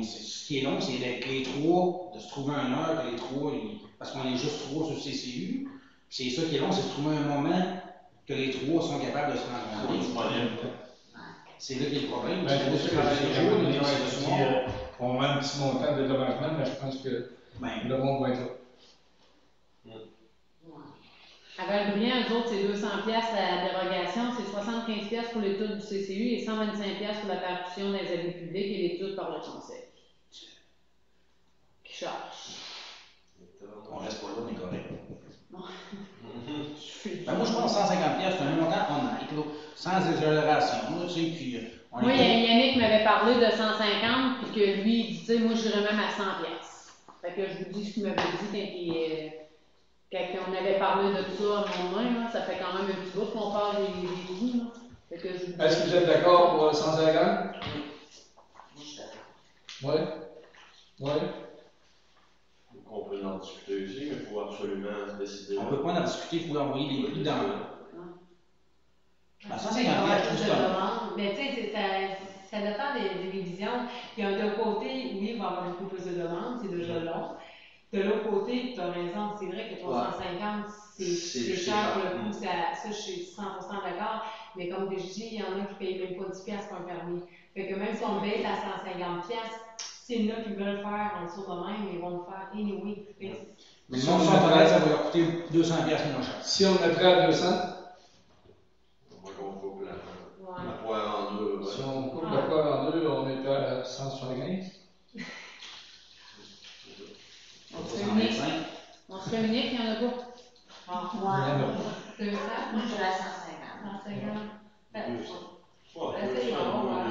Ce qui est long, c'est que les trois, de se trouver une heure, que les trois, parce qu'on est juste trois sur CCU, c'est ça qui est long, c'est de trouver un moment que les trois sont capables de se rencontrer. C'est là qu'il y a le problème. Ben, c'est pour ça que c'est j'ai jour, dit, le soir. on met un petit montant de dédommagement, mais je pense que le monde va être là. À Val-Brien, eux autres, c'est 200 piastres la dérogation, c'est 75 piastres pour l'étude du CCU et 125 piastres pour la parution des avis publics et l'étude par le conseil. Qui charge. On reste pas là, on est correct. Non. Ben, moi, je pense que 150 piastres, c'est un montant honnête, là, sans exagération. Là, tu sais, puis, moi, Yannick m'avait parlé de 150, puis que lui, il dit, tu sais, moi, j'irais même à 100 piastres. Fait que je vous dis ce qu'il m'avait dit quand on avait parlé de ça à mon main, ça fait quand même un petit bout qu'on parle des coûts. Est-ce que vous êtes d'accord pour 150? Moi, je suis d'accord. Oui. Oui. On peut en discuter aussi, mais il faut absolument décider. On ne peut pas en discuter, il faut envoyer les prix dans. Ah, Ça, c'est c'est un un tout plus de ça. demande. Mais tu sais, ça dépend des révisions. Il y a d'un côté, oui, il va y avoir beaucoup plus de demandes, c'est déjà long. De l'autre côté, tu as raison, c'est vrai que 350, c'est cher pour le coup, ça je suis 100% d'accord. Mais comme je dis, il y en a qui payent même pas 10$ pour un permis. Fait que même si on baisse à 150$, c'est là qui veulent faire en dessous de même, mais ils vont le faire anyway. Mais le monde central, ça va leur coûter 200$ moins cher. Si on le mettrait à 200, Moi, on coupe la poire en deux. si on coupe la poire en deux, on est à 175. On se réunit, 125. on se réunit, puis il y en a pas. Ah, Il y en a pas. 200, Moi, je suis à 150. 150.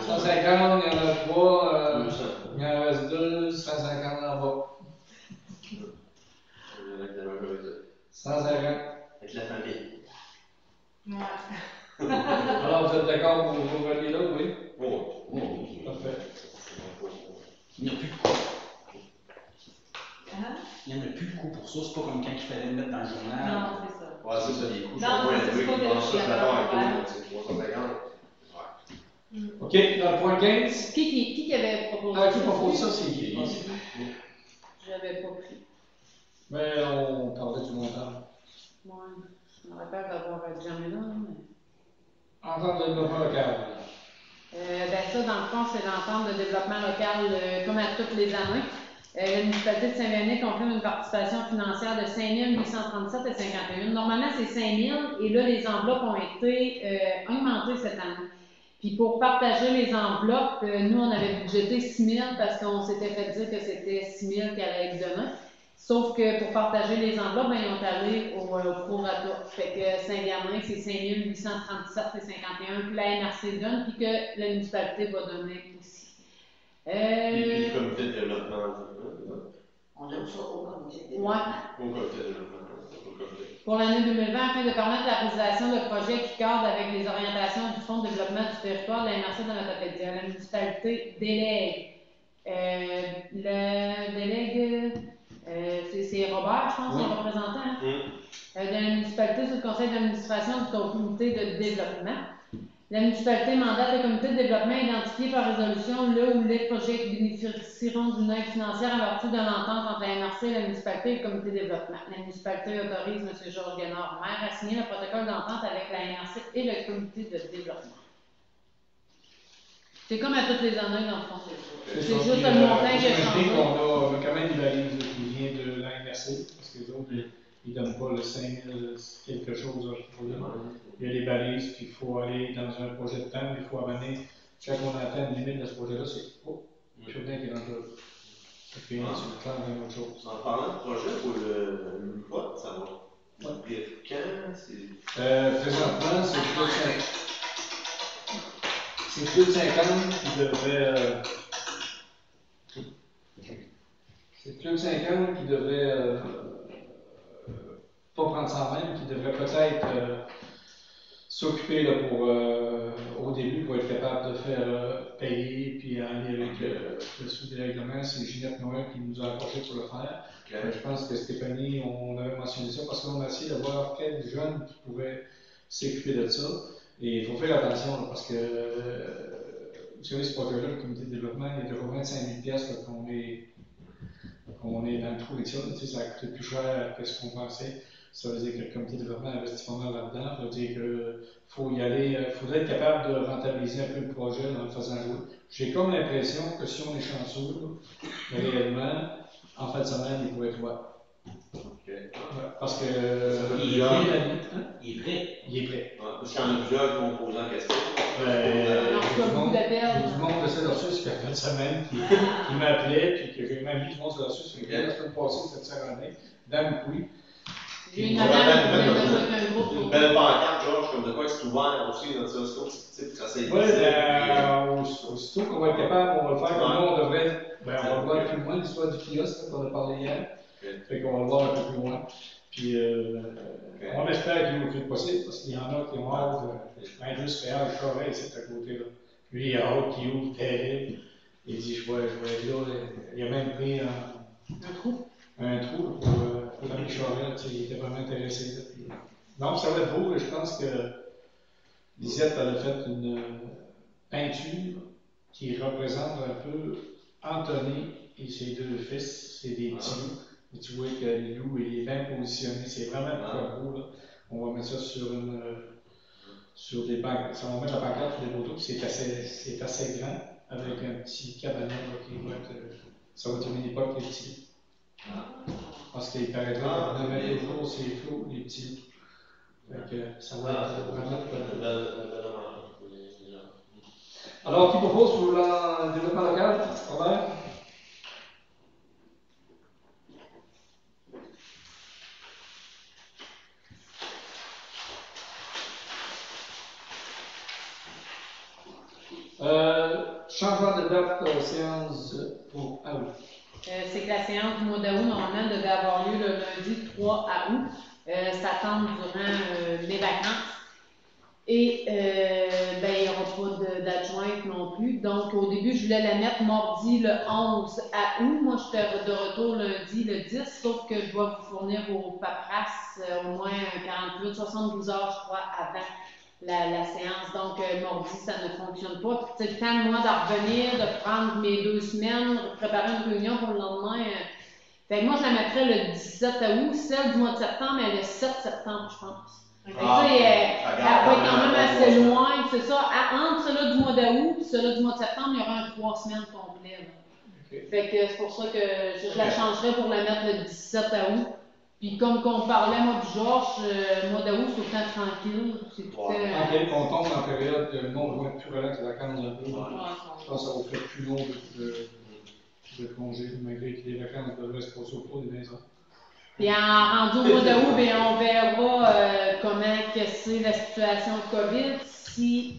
150, il y en a 3, 200. il en reste 2, 150 en bas. 150. Avec la famille. Ouais. Alors, vous êtes d'accord pour vous relier là, oui? Oui. Parfait. Il n'y a plus de coût. Hein? Il n'y en a plus de coût pour ça. C'est pas comme quand il fallait le mettre dans le journal. Non, c'est ça. Ouais, c'est ça, les coûts Non, sont moins c'est élevés pas que de dans ça, je suis d'accord avec toi, ouais. c'est 350. OK, dans le point 15. Qui avait proposé Ah, qui propose ça, c'est qui? J'avais pas pris. Mais on parlait du montant. Ouais, je me rappelle d'avoir jamais là, mais... Entente de développement local. Ben ça, dans le fond, c'est l'entente de développement local comme à toutes les années. La municipalité de Saint-Véronique confirme une participation financière de 5 837,51. Normalement, c'est 5 000 et là, les enveloppes ont été augmentées cette année. Puis pour partager les enveloppes, nous, on avait budgété 6 000 parce qu'on s'était fait dire que c'était 6 000 qui allaient être donné. Sauf que pour partager les enveloppes, ben, ils ont allé au prorata. Fait que Saint-Germain, c'est 5 837,51 que la MRC donne, puis que la municipalité va donner aussi. Puis le comité de développement, On donne ça au comité de Ouais. développement. au comité de développement, au comité. Pour l'année 2020, afin de permettre la réalisation de projets qui cadrent avec les orientations du Fonds de développement du territoire de la MRC de Matapédia, la municipalité délègue. Le délègue, c'est Robert, je pense, Oui. le représentant, hein? De la municipalité sur le conseil d'administration du comité de développement. La municipalité mandate le comité de développement identifié par résolution le ou les projets qui bénéficieront d'une aide financière à partir de l'entente entre la MRC, la municipalité et le comité de développement. La municipalité autorise M. Georges Guénard, maire, à signer le protocole d'entente avec la MRC et le comité de développement. C'est comme à toutes les années, dans le fond. C'est juste le montant qui a changé. On a quand même une valise qui vient de la MRC, parce que les autres, ils ne donnent pas le 5 000 quelque chose. Il y a des balises, puis il faut aller dans un projet de temps, il faut amener, quand on atteint une limite de ce projet-là, c'est oh, je suis bien qui est dans le et puis sur le plan d'une autre chose. En parlant de projet pour le vote, ça va ouvrir quand? Présentement, c'est plus de 50 qui devrait. C'est plus de 50 qui devrait pas prendre ça en main, qui devrait peut-être s'occuper là, pour au début pour être capable de faire payer puis aller avec le sous-dérèglement. C'est Ginette Noël qui nous a approché pour le faire. Je pense que Stéphanie, on avait mentionné ça parce qu'on a essayé de voir quels jeunes qui pouvaient s'occuper de ça. Et il faut faire attention là, parce que vous savez, ce projet-là, le comité de développement, il y a toujours 25 000$ qu'on est dans le trou avec ça. Tu sais, ça a coûté plus cher que ce qu'on pensait. Ça veut dire que le comité de développement investit pas mal là-dedans. Ça veut dire qu'il faut y aller, il faudrait être capable de rentabiliser un peu le projet en le faisant jouer. J'ai comme l'impression que si on est chanceux, réellement, en fin de semaine, il pourrait être voir. Okay. Parce que Il est prêt. Il est prêt. Ouais, parce qu'il y en a plusieurs qui m'ont posé en question. J'ai du monde de Cédarsus qui a fait une semaine qui m'appelait, puis que j'ai même vu du monde de Cédarsus qui la semaine passée, cette semaine, dans le couille. J'ai une madame qui voulait me jouer un groupe. Une belle pancarte, Georges, comme de quoi c'est ouvert aussi dans ça, ça c'est Oui, aussitôt qu'on va être capable, on va le faire. Comme nous, on devrait, on va le voir plus loin, l'histoire du kiosque qu'on a parlé hier. Fait qu'on va le voir un peu plus loin. Puis, on espère qu'il est le plus possible, parce qu'il y en a qui ont hâte. Industriel, Charest, c'est à côté là. Lui, il a hâte qu'il ouvre terrible. Il dit, je vais être là. Il a même pris Un trou. un trou pour Marie Charette, il était vraiment intéressé. Là, puis, donc, ça va être beau. Je pense que Lisette elle a fait une peinture qui représente un peu Anthony et ses deux fils. C'est des petits loups. Et tu vois que le loup il est bien positionné. C'est vraiment très beau. Là. On va mettre ça sur des pancartes. On va mettre la pancarte sur des photos. C'est assez grand avec un petit cabanon là, qui va être. Ça va être une époque les petits loups. Parce qu'il paraîtrait qu'on a mis toujours ces flots, les petits loups. Fait que ça va être vraiment très beau. Alors, qui propose pour le développement local, Robert? Changement de date séance pour août. C'est que la séance du mois d'août, normalement, devait avoir lieu le lundi 3 août. Ça tombe durant les vacances. Et ben, il n'y aura pas d'adjointe non plus. Donc, au début, je voulais la mettre mardi le 11 août. Moi, j'étais de retour lundi le 10, sauf que je dois vous fournir vos paperasses au moins 48, 72 heures, je crois, avant la séance. Donc, mardi, ça ne fonctionne pas. Puis, c'est le temps, moi, d'en revenir, de prendre mes 2 semaines, de préparer une réunion pour le lendemain. Fait que moi, je la mettrais le 17 août. Celle du mois de septembre, elle est le 7 septembre, je pense. Elle va être quand même assez loin, c'est ça. Entre cela du mois d'août et cela du mois de septembre, il y aura un 3 semaines complet. Fait que c'est pour ça que je la changerais pour la mettre le 17 août. Puis comme qu'on parlait, moi puis Georges, le mois d'août, c'est tout le temps tranquille. C'est tout OK, on tombe en période de non, on va être plus relax, les vacances un peu. Je pense que ça va faire plus long de congés, malgré que les vacances devraient se passer autour des maisons. Puis rendu au mois d'août, on verra comment c'est la situation de COVID, si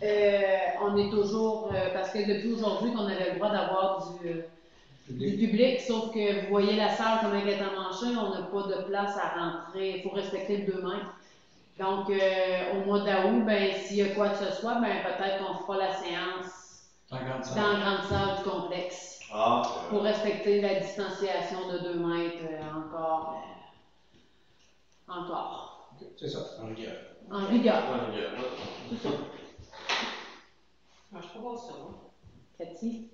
on est toujours, parce que depuis aujourd'hui qu'on avait le droit d'avoir du public, sauf que vous voyez la salle comment elle est amanchée, on n'a pas de place à rentrer, il faut respecter le 2 mètres. Donc au mois d'août, ben, s'il y a quoi que ce soit, ben, peut-être qu'on fera la séance dans la grande salle du complexe. Pour respecter la distanciation de 2 mètres encore. C'est ça. En vigueur. En vigueur. C'est ça. Je propose ça. Cathy?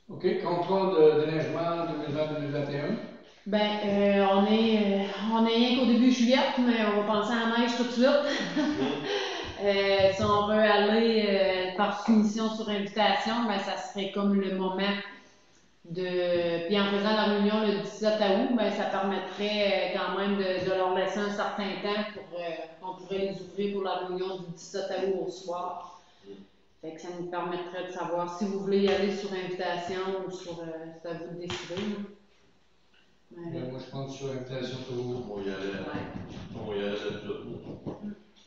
OK, contrat de déneigement 2020-2021. Ben, on est rien qu'au début juillet, mais on va penser à la neige tout de suite. Si on veut aller par soumission sur invitation, ben, ça serait comme le moment de. Puis en faisant la réunion le 17 août, ben, ça permettrait quand même de leur laisser un certain temps pour qu'on pourrait les ouvrir pour la réunion du 17 août au soir. Fait que ça nous permettrait de savoir si vous voulez y aller sur invitation ou sur. C'est à vous de décider. Moi, je pense sur invitation pour vous. On va y aller. On va y aller là-dessus.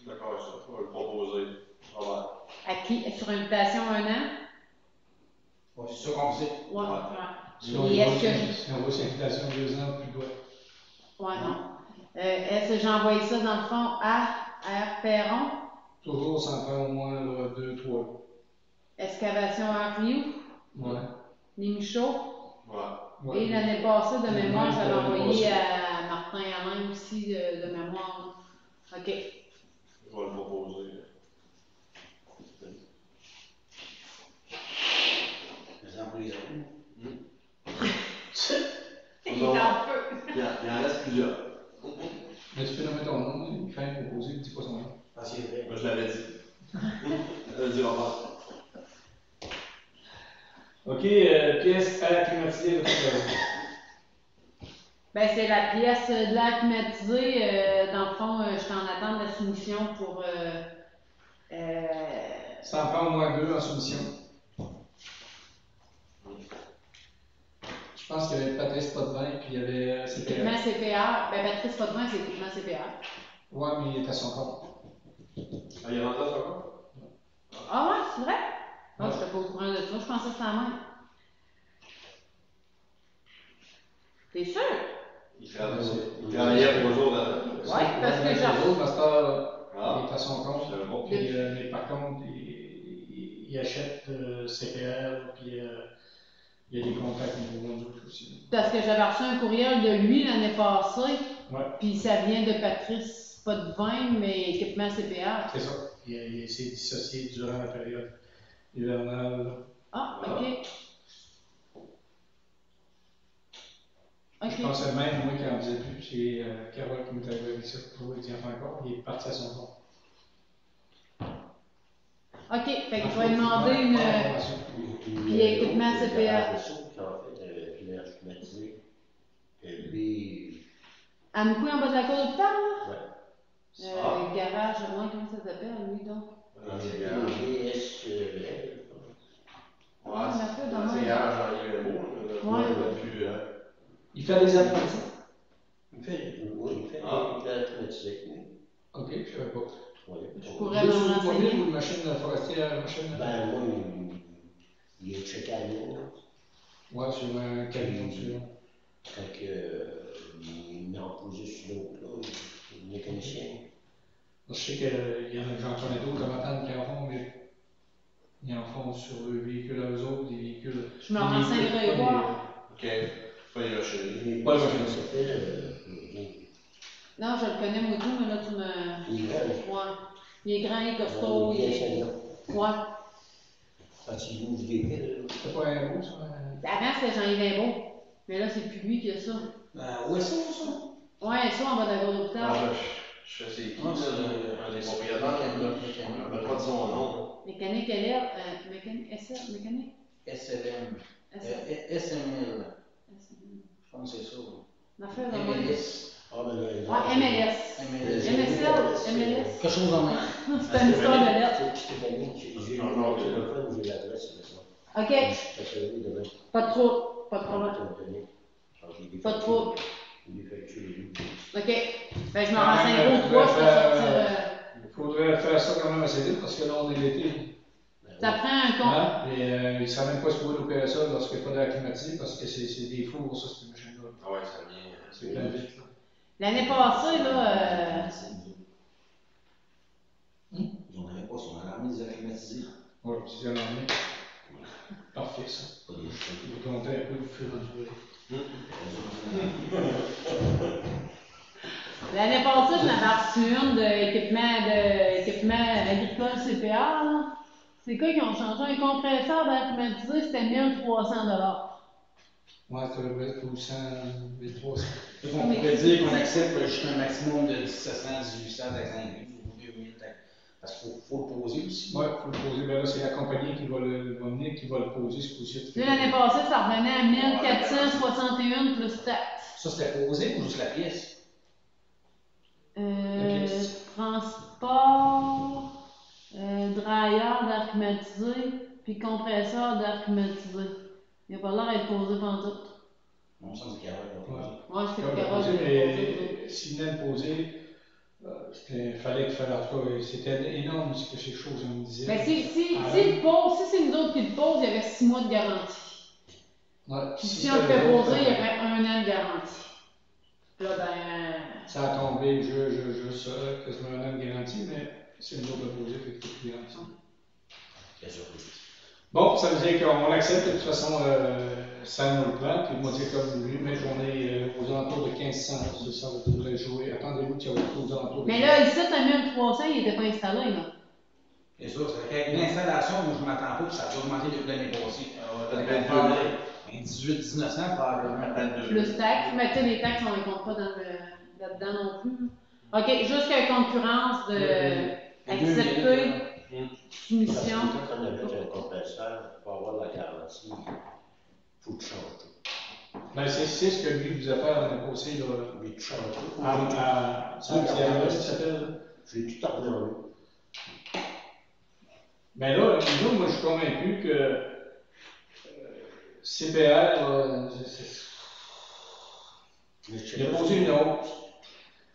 D'accord avec ça. On va le proposer. À qui? Sur invitation 1 an? Ouais, c'est ça qu'on sait. Ouais. Si on voit cette invitation 2 ans, plus loin. Ouais, non. Est-ce que j'ai envoyé ça dans le fond à R. Perron? Toujours, ça en prend au moins 2, 3. Excavation à Rio? Ouais. Michaud? Ouais. Et l'année passée, de mémoire, j'avais envoyé à Martin Alain aussi, de mémoire. OK. Je vais le proposer. Les gens pour les autres. Il est en feu. Il en reste plusieurs. Mais tu peux nommer ton nom, il fait proposer, dis pas son nom. Ah, c'est vrai. Moi, je l'avais dit. Je l'avais dit, Robert. OK, pièce à climatiser votre Ben, c'est la pièce de l'air climatisé. Dans le fond, je suis en attente de la soumission pour. Ça en prend au moins 2 en soumission. Je pense qu'il y avait Patrice Potvin, puis il y avait CPR. Équipement CPR. Ben, Patrice Potvin, c'est équipement CPR. Ouais, mais il est à son compte. Ah, il est rentré à son compte? Ah ouais, c'est vrai? Ah, je n'étais pas au courant de ça. Je pensais que c'était la même. T'es sûr? Il travaillait pour eux autres avant. Ouais, parce que Les genre. autres, Master, Ah, il est à son compte. c'est bon. Puis, mais par contre, il achète CPR, puis il y a des contacts au Nouveau-Brunswick aussi. Parce que j'avais reçu un courriel de lui l'année passée, Ouais. puis ça vient de Patrice, pas de vin, mais équipement CPR. C'est ça. Il s'est dissocié durant la période hivernale. Ah, ok. Je Ok. pensais même, moi, qu'il n'en faisait plus. C'est Carole qui m'est arrivé avec ça. Il tient encore. Il est parti à son compte. Ok, fait que je vais demander une. Puis équipement CPR. À Moucoué, en bas de la cour d'hôpital, là? Garage, comment ça s'appelle, lui, donc? Il fait des apprentis. Il fait automatisé. Ok, je ne savais pas. Je pourrais me renseigner. Ou une machine forestière, machine. Ben, moi, il est checké à nous. Ouais, sur un camion. Fait que, il m'a posé sur l'autre, là, le mécanicien. Je sais qu'il y en a, j'en connais d'autres comme attendre qui en font, mais ils en font sur le véhicule à eux autres, des véhicules. Je me renseignerai voir. Ok, pas y acheter. Pas le Non, je le connais, Moutou, mais là, tu me. Il est grand. Ouais. Il est grand, il est costaud. Il est saignant. Ouais. Quand il bouge des pieds, C'est pas un beau, ça? Avant, c'était Jean-Yves Imbeau. Mais là, c'est plus lui qui a ça. Où est-ce ça? Ouais, ça, en bas de la cour d'hôpital. Je sais c'est qui, un des propriétaires, on n'a pas dit son nom. Mécanique LR, mécanique SR, mécanique SLM. SR. SML. Je pense que c'est ça. L'affaire de moi. MLS. Ouais, MLS. MSL, MLS. Quelque chose en main. C'est une histoire de lettres. J'ai le téléphone, j'ai l'adresse, c'est ça. Ok. Pas de trop. Pas de problème. Pas de trop. Ok. Ben, je me renseignerai au 3, je peux sortir. Il faudrait faire ça quand même assez vite parce que là, on est l'été. Ça prend un compte. Hein? Et il ne sera même pas supposé opérer ça lorsqu'il n'y a pas d'air climatisé parce que c'est des fours, ça, cette machine-là. Ah ouais, ça vient. C'est plein vite. L'année passée, là. Ils n'en avaient pas, ils ont l'armée des acclimatisés. Oui, c'est un armée. Parfait, ça. Pas des cheveux. Il faut compter un peu le fur et à mesure. L'année passée, je n'avais reçu une d'équipement agricole CPA, là. C'est quoi qui ont changé? Un compresseur d'air climatisé, c'était 1300 $. Ouais, ça devrait être 1200, 1300. On pourrait dire qu'on accepte jusqu'à un maximum de 1700, 1800 d'exemple. Parce qu'il faut le poser aussi. Oui, il faut le poser. Ben là, c'est la compagnie qui va venir, qui va le poser, ce coup-ci. L'année passée, ça revenait à 1461 plus taxes. Ça, c'était posé ou juste la pièce? Transport, dryer d'air climatisé, puis compresseur d'air climatisé. Il n'a pas l'air d'être posé pendant tout. Non, ça, c'est Carole. Ouais, je fais Comme le le garage. poser, mais s'il venait le poser, il fallait qu'il fasse. En tout cas, c'était énorme ce que ces choses me disaient. Mais si c'est nous autres qui le posent, il y avait 6 mois de garantie. Ouais, Puis si on le fait poser, il y aurait 1 an de garantie. Là, ben. Ça a tombé, je quasiment un an de garantie, mais c'est nous autres de poser, fait qu'il faut plus de garantie. Bien sûr. Bon, ça veut dire qu'on accepte de toute façon ça nous le plan, puis moi dire comme lui, mais j'en ai aux alentours de 1500, c'est ça, vous devrait jouer. Attendez-vous qu'il y a aux alentours de 1500. Mais là, ici, à 1300, il n'était pas installé, là. C'est ça, c'est une installation où je ne m'attends pas, puis ça a augmenté depuis l'année passée. Peut-être 18-19 ans, probablement. Plus taxes, mais tu sais, les taxes, on ne les compte pas là-dedans non plus. OK, jusqu'à concurrence accepter soumission. Quand on achète un compresseur, pour avoir la garantie, il faut que tu changes tout. Ben, c'est ce que lui vous a fait l'année passée, là. Oui, tu changes tout. Ça s'appelle. J'ai tout ordonné. Mais là, nous, moi, je suis convaincu que CPR, il a posé une hausse.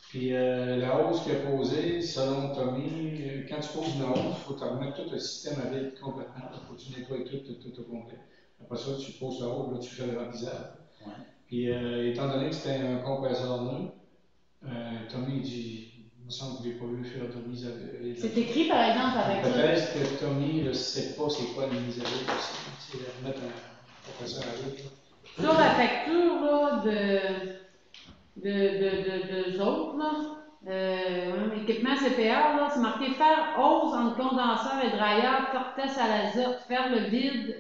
Puis la hausse qu'il a posée, selon Tommy, quand tu poses une hausse, il faut remettre tout le système à vide complètement. Il faut que tu nettoies tout au complet. Après ça, tu poses la hausse, là, tu fais le remplissage. Ouais. Puis, étant donné que c'était un compresseur neuf, Tommy dit, il me semble que je n'ai pas vu faire de mise à l'huile. C'est écrit par exemple avec ça. Peut-être que Tommy ne sait pas c'est quoi une mise à l'huile aussi. Tu sais, mettre un compresseur à l'huile. Sur la facture là, de autres, là, équipement CPR, là, c'est marqué faire hausse entre condenseur et dryeur, faire test à l'azote, faire vide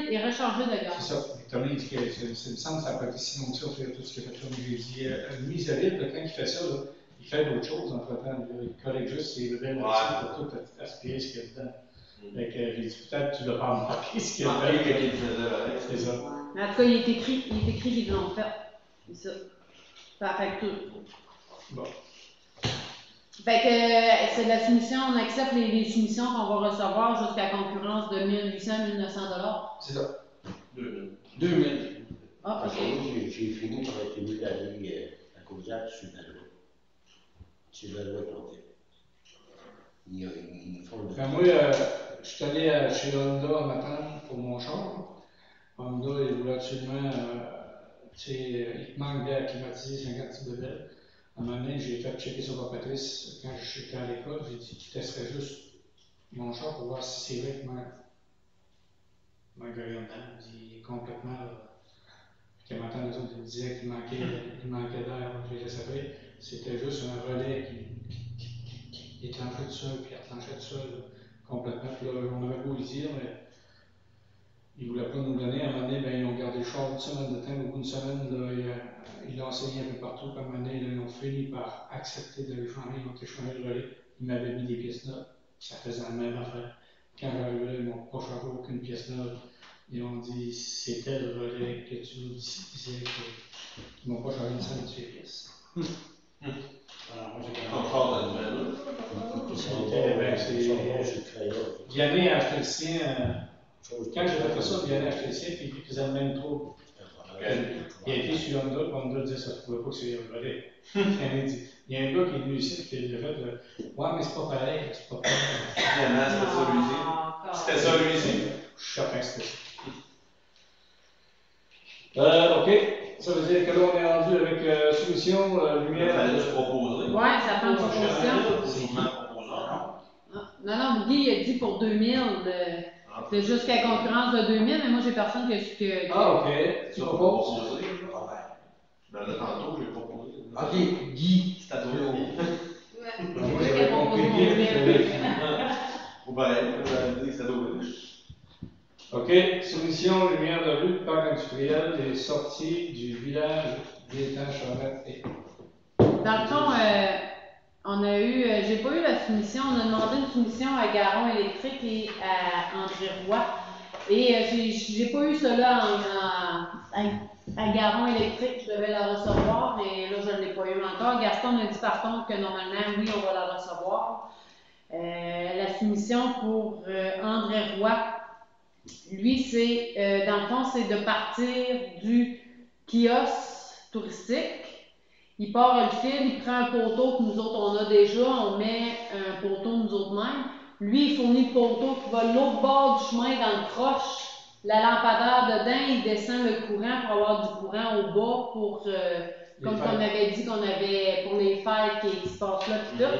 et recharger de gaz. C'est ça. Tommy dit que ça me semble que ça n'a pas été si long que ça, faire tout ce qu'il a fait. Comme j'ai dit, une mise à l'huile, quand il fait ça, là, il fait d'autres choses entre-temps. Il collecte juste ses bébés pour tout aspirer ce qu'il y a dedans. Fait que j'ai dit, peut-être que tu l'as pas remarqué ce qu'il y a dedans. C'est ça. Mais en tout cas, il est écrit qu'ils l'ont fait. C'est ça. C'est la facture. Bon. Fait que c'est de la soumission, on accepte les soumissions qu'on va recevoir jusqu'à concurrence de 1800-1900 $. C'est ça. 2000. Ah, Parce que ok. moi, j'ai fini par être élu d'aller à Kodiak sur la loi. C'est la loi qu'on fait. Ils font le. Ben, moi, je suis allé chez Honda un matin pour mon char. Honda, il voulait absolument, il te manque d'air climatisé, 50 bebelles. À un moment donné, j'ai fait checker sur ma Patrice quand j'étais à l'école. J'ai dit qu'il testerait juste mon char pour voir si c'est vrai qu'il manque de rien dedans. Il est complètement. Puis un matin, les autres ils disaient qu'il manquait d'air. J'ai laissé faire. C'était juste un relais qui étanchait tout seul, puis retranchait tout seul complètement. Puis là, on avait beau le dire, mais ils ne voulaient pas nous donner. À un moment donné, ben, ils ont gardé le char une semaine de temps. Au bout d'une semaine, là, ils l'ont essayé un peu partout. Puis à un moment donné, là, ils ont fini par accepter de le changer. Ils ont échangé le relais. Ils m'avaient mis des pièces neuves. Ça faisait la même affaire. Quand j'arrivais là, ils m'ont pas changé aucune pièce neuve. Ils ont dit, c'était le relais que tu nous disais qu'ils m'ont pas changé une seule de ces pièces. Alors, moi, j'ai Ton char de nouvelle. Ils sont bons sur le crayon. Vianney a acheté le sien. Quand j'ai fait ça, Vianney a acheté le sien, puis il faisait le même tour. Il a été sur Honda, puis Honda disait que ça ne se pouvait pas que c'est un relais. Il y a un gars qui est venu ici, qui a fait ouais, mais c'est pas pareil, c'est pas pareil. Finalement, c'était ça l'usine. C'était ça l'usine. Je suis certain que c'était ça. OK. Ça veut dire que là, on est rendu avec soumission, Il lumière. fallait juste proposer. Ouais, ça prend une proposition. C'est proposant. Non, Guy a dit pour 2000, de jusqu'à concurrence de 2000, mais moi j'ai personne que Ah, OK. Tu Tu vas proposes? proposer. Ben là, tantôt, j'ai proposé. Ok, Guy. C'est à toi. Moi, j'ai proposé mon numéro. Ou pareil, c'est à toi. OK. Soumission, lumière de rue, parc industriel et sortie du village d'Étang, Charette et. Dans le fond, on a eu, j'ai pas eu la soumission, on a demandé une soumission à Garon électrique et à André Roy. Et j'ai pas eu cela à Garon électrique, je devais la recevoir et là je ne l'ai pas eu encore. Gaston m'a dit par contre que normalement, oui, on va la recevoir. La soumission pour André Roy, lui, c'est, dans le fond, c'est de partir du kiosque touristique. Il part le fil, il prend un poteau que nous autres on a déjà, on met un poteau nous autres mêmes. Lui, il fournit le poteau qui va de l'autre bord du chemin dans le croche, la lampadaire dedans, il descend le courant pour avoir du courant au bas pour, comme on avait dit qu'on avait pour les fêtes qui se passent là pis tout.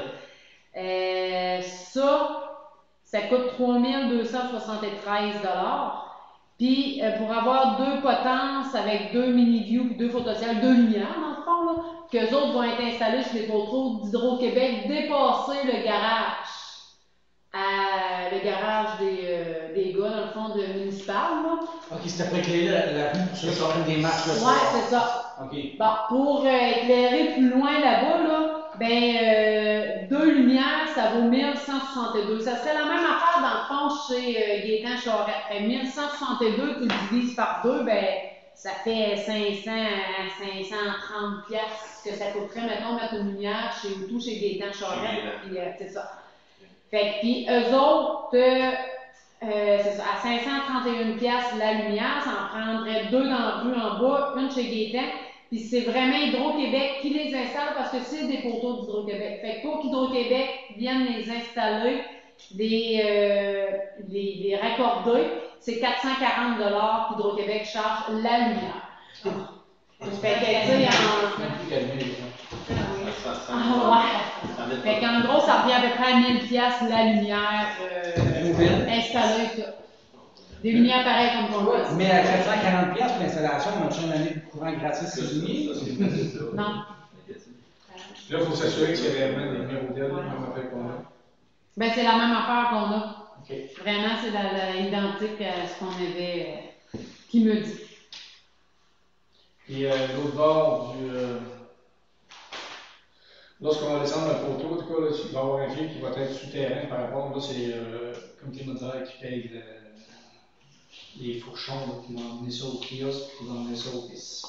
Ça coûte 3273 $. Puis pour avoir deux potences avec deux mini-views puis deux photocelles, deux lumières dans le fond, là, qu'eux autres vont être installés sur les poteaux d'Hydro-Québec, dépasser le garage. Le garage des gars, dans le fond, de municipal. Là. Ok, c'était pour éclairer la rue pour ceux qui ont des marches là. Ouais, c'est ça. Ok. Bon, pour éclairer plus loin là-bas, là, deux lumières, ça vaut 1162. Ça serait la même affaire dans le fond chez Gaétan Charette. 1162, tu le divises par deux, ben, ça fait 500 à 530 piastres que ça coûterait, mettons, mettre une lumière chez Outou, chez Gaétan Charette. Puis c'est ça. Fait que, puis eux autres, c'est ça, à 531 piastres la lumière, ça en prendrait deux dans la rue en bas, une chez Gaétan. Puis c'est vraiment Hydro-Québec qui les installe parce que c'est des poteaux d'Hydro-Québec. Fait que pour qu'Hydro-Québec vienne les installer, les raccorder, c'est 440 $ qu'Hydro-Québec charge la lumière. Fait que, tu sais, C'est plus calmé, les gens. ouais. Fait qu'en gros, ça revient à peu près à 1000 piastres la lumière installée, tout. Des lumières pareilles comme qu'on a. Mais à 440 piastres pour l'installation, on a-tu une année de courant gratis et demi? Non. Là, il faut s'assurer que c'est réellement des mérodèles, même affaire qu'on a. Ben, c'est la même affaire qu'on a. OK. Vraiment, c'est identique à ce qu'on avait, qui me dit. Puis l'autre bord du. Lorsqu'on va descendre le poteau, en tout cas, là, il va y avoir un fil qui va être souterrain par rapport. Là, c'est comme Clément qui paye les fourchons là, qui vont emmener ça au kiosque, qui vont emmener ça au piste.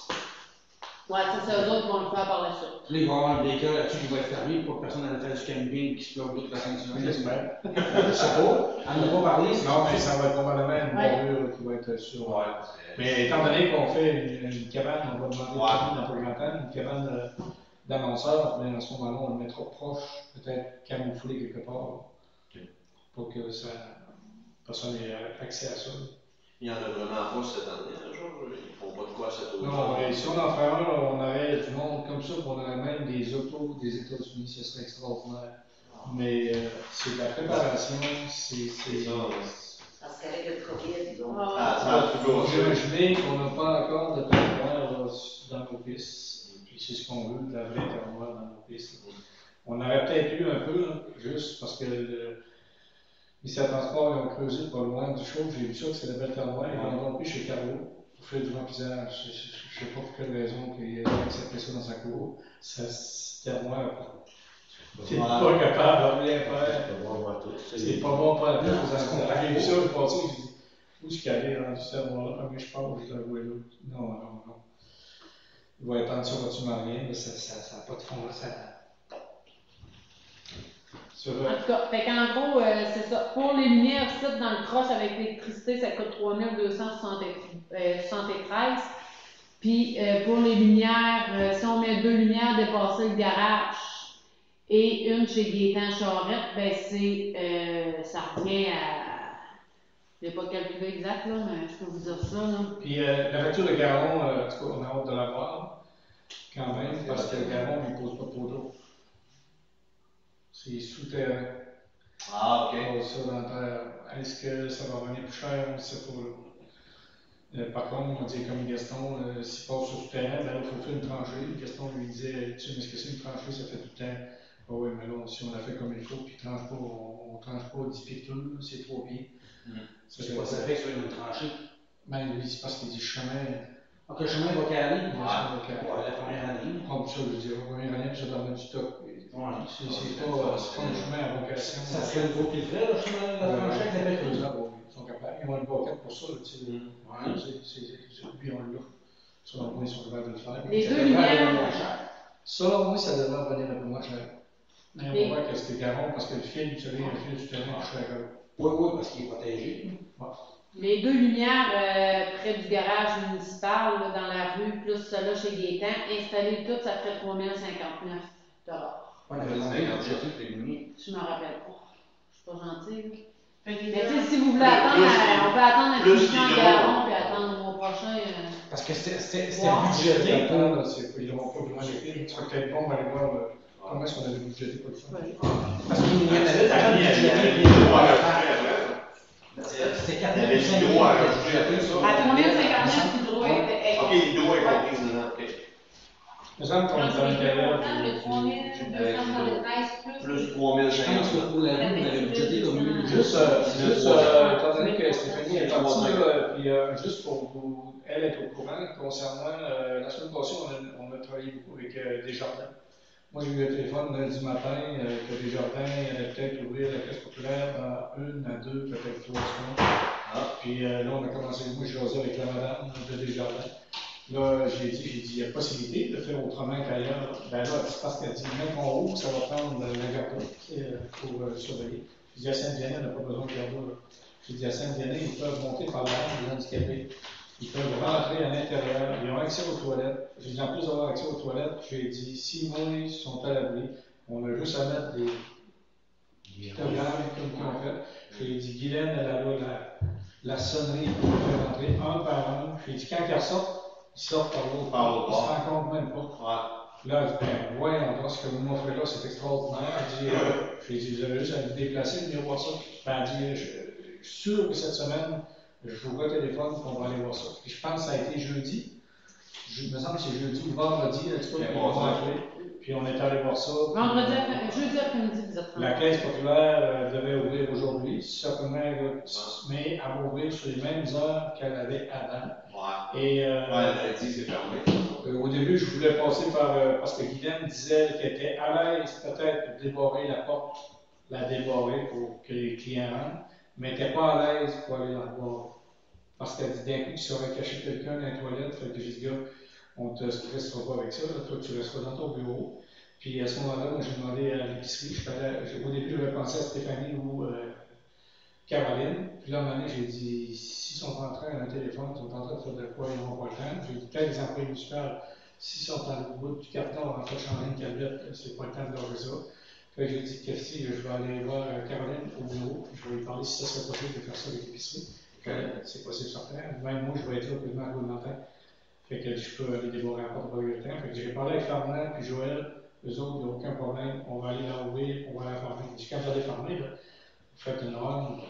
Ouais, ça, c'est eux autres qui vont le faire par la suite. Là, il va y avoir un breaker là-dessus qui va être fermé pour que personne n'aille faire du camping qui se plombe toute la ceinture. J'espère. Je sais pas. On n'a pas parlé. Non, mais ça va être probablement une Ouais. bordure qui va être sur. Ouais. Mais étant donné qu'on fait une cabane, on va demander une cabane dans pas grand temps, une cabane d'annonceurs, mais à ce moment-là, on le mettra proche, peut-être camouflé quelque part, pour que ça, personne n'ait accès à ça. Il n'y en a vraiment pas cette année, genre, ils font pas de quoi cette autre. Non, mais si on en fait un, on aurait du monde comme ça, puis on aurait même des autos des États-Unis, ce serait extraordinaire. Mais c'est de la préparation, c'est. Parce qu'avec le COVID, ils ont. Imaginez qu'on n'a pas encore de terroir dans nos pistes, puis c'est ce qu'on veut, de la vraie terroir dans nos pistes. On aurait peut-être eu un peu, là, juste parce que ici à Transport, ils ont creusé pas loin du show, j'ai vu ça que c'est la belle terroir, ils l'ont rompé chez Carlo pour faire du remplissage. Je ne sais pas pour quelle raison qu'il a accepté ça dans sa cour. Ça, terroir, c'est pas capable de rien faire. C'est pas bon pour la vie. J'ai vu ça, je passais, j'ai dit, où est-ce qu'il allait dans ce terroir-là? Mais je pense que je l'avais là. Non. Il va étendre ça au-dessus rien, mais ça n'a pas de fond. En tout cas, fait qu'en gros, c'est ça. Pour les lumières, ça, dans le croche avec l'électricité, ça coûte 3273. Puis pour les lumières, si on met 2 lumières dépassées le garage et une chez Gaétan Charette, ben ça revient à. Je n'ai pas calculé exact, là, mais je peux vous dire ça. Là. Puis la facture de Garon, en tout cas, on a hâte de la voir, quand même, parce que Garon, il ne pose pas de poteau. C'est souterrain. Ah, ok. On pose ça dans la terre. Est-ce que ça va revenir plus cher? On ne sait pas. Par contre, on dit comme Gaston, s'il passe sur souterrain, ben là, il faut faire une tranchée. Gaston lui disait, tu sais, mais est-ce que c'est une tranchée, ça fait tout le temps? Ah oui, mais là, si on la fait comme il faut, puis on ne tranche pas 10 pieds de tout, c'est 3 pieds. C'est pas ça fait que ce soit une tranchée. Ben lui, c'est parce qu'il dit chemin. Donc le chemin va caler. La première année. Comme ça, je veux dire, la première année, puis ça donne du stock. C'est pas un chemin à vocation. Ça serait le beau qu'il ferait, le chemin de la tranchée avec la bête. Ils sont capables. Ils ont une boquette pour ça, tu sais. Puis on l'a. Selon moi, ils sont capables de le faire. Les deux lumières. Selon moi, ça devrait revenir un peu moins cher. Mais on va voir qu'est-ce que Garon, parce que le fil, vous savez, le fil du terrain est cher. Oui, parce qu'il est protégé. Les 2 lumières près du garage municipal, là, dans la rue, plus celle-là chez Gaétan, installées toutes, ça ferait 3059 $. On avait demandé de jeter les lumières. Je me rappelle pas. Je suis pas gentille. Fait que Mais tu sais, si vous voulez attendre, on peut attendre la discussion à Garon puis attendre le mois prochain. Parce que c'était Wow. budgété pour. Ils n'auront pas besoin de fil. Ça serait peut-être bon, on va aller voir comment est-ce qu'on avait budgété pour ça. Parce qu'il y en avait déjà budgété. C'était 4 000 Il y avait du droit à rajouter. À 3059, l'hydro est. Ok, l'hydro est compris dedans. Ok. Il me semble qu'on est à l'intérieur le 3273 Plus Je 3050. pense que pour la rue, on avait budgété au milieu du Juste, étant donné que Stéphanie est partie, puis juste pour vous, elle est au courant concernant, la semaine passée, on a travaillé beaucoup avec Desjardins. Moi, j'ai eu le téléphone lundi matin que Desjardins allait peut-être ouvrir la caisse populaire dans 1 à 2, peut-être 3 semaines. Puis là, on a commencé, moi, je jasais avec la madame de Desjardins. Là, j'ai dit, il y a possibilité de faire autrement qu'ailleurs. Ben là, c'est parce qu'elle dit, même en haut, ça va prendre la garde pour surveiller. Je dis à Saint-Vianney, on n'a pas besoin de garde. J'ai dit à Saint-Vianney, ils peuvent monter par là, les handicapés. Ils peuvent rentrer à l'intérieur, ils ont accès aux toilettes. J'ai dit, en plus d'avoir accès aux toilettes, j'ai dit, si moi, ils sont à l'abri, on a juste à mettre des pictogrammes comme ils ont fait. J'ai dit, Guylaine, elle a la sonnerie pour faire rentrer un par un. J'ai dit, quand ils ressortent, ils sortent par l'autre Par bord, l'autre ils se bord. rencontrent même pas. Ouais. Là, je dis, ben, voyons donc, ce que vous m'offrez là, c'est extraordinaire. J'ai dit, vous avez juste à vous déplacer, venir voir ça. Ben, elle dit, je suis sûr que cette semaine, je vous téléphone, qu'on va aller voir ça. Puis je pense que ça a été jeudi. Je me semble que c'est jeudi ou vendredi, là, tu vois, ils m'ont appelé. Puis on est allé voir ça. Jeudi après-midi, vous êtes La Caisse populaire devait ouvrir aujourd'hui, certainement, mais elle va ouvrir sur les mêmes heures qu'elle avait avant. Ouais. Et Lundi, c'est fermé. au début, je voulais passer par, parce que Guylaine disait qu'elle était à l'aise peut-être de débarrer la porte, la débarrer pour que les clients rentrent, mais elle n'était pas à l'aise pour aller la voir. Parce qu'elle dit d'un coup qu'il serait caché quelqu'un dans les toilettes, fait que j'ai dit, gars, on ne te stressera pas avec ça, là, toi tu resteras dans ton bureau. Puis à ce moment-là, moi j'ai demandé à l'épicerie, au début j'avais pensé à Stéphanie ou Caroline. Puis là, à un moment donné, j'ai dit, s'ils sont en train d'un téléphone, ils sont en train de faire de quoi, ils n'ont pas le temps. J'ai dit, peut-être les employés municipaux, s'ils sont en bout du carton en train de changer une tablette, c'est pas le temps de leur ça. Fait que j'ai dit, Cathy, je vais aller voir Caroline au bureau, je vais lui parler si ça serait possible de faire ça avec l'épicerie. C'est possible, certain. Même moi, je vais être là quasiment le matin. Fait que je peux aller déborder la porte le temps. Fait que j'ai parlé avec Fernand puis Joël. Eux autres, il n'y a aucun problème. On va aller la ouvrir, on va la fermer. Quand vous allez fermer, là, vous faites une ronde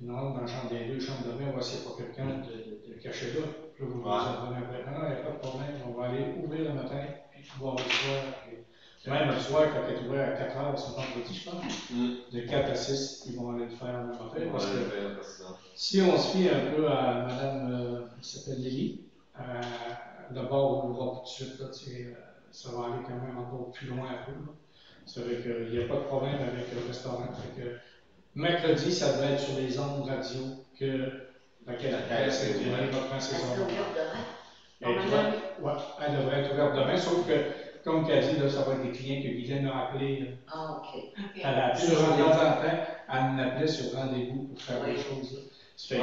dans la chambre des deux chambres de bain, on va essayer pour quelqu'un de cacher là. Puis là, vous vous en après. Non, il n'y a pas de problème. On va aller ouvrir le matin, puis voir le soir. Même le soir, quand elle est ouverte à 4 heures, c'est vendredi, je pense. De 4 à 6, ils vont aller le faire en même affaire. Parce que si on se fie un peu à Mme qui s'appelle Lily, d'abord, on le voit tout de suite, là, ça va aller quand même encore plus loin un peu. Ça veut dire qu'il n'y a pas de problème avec le restaurant. Fait que mercredi, ça devrait être sur les ondes radio que la Caisse va prendre ses ondes. Elle devrait être ouverte demain, sauf que, comme tu as dit, là, ça va être des clients que Guylaine a appelés. Ah, OK. Elle a appelé de temps en temps, elle m'appelait sur rendez-vous pour faire des choses. Là. Ça fait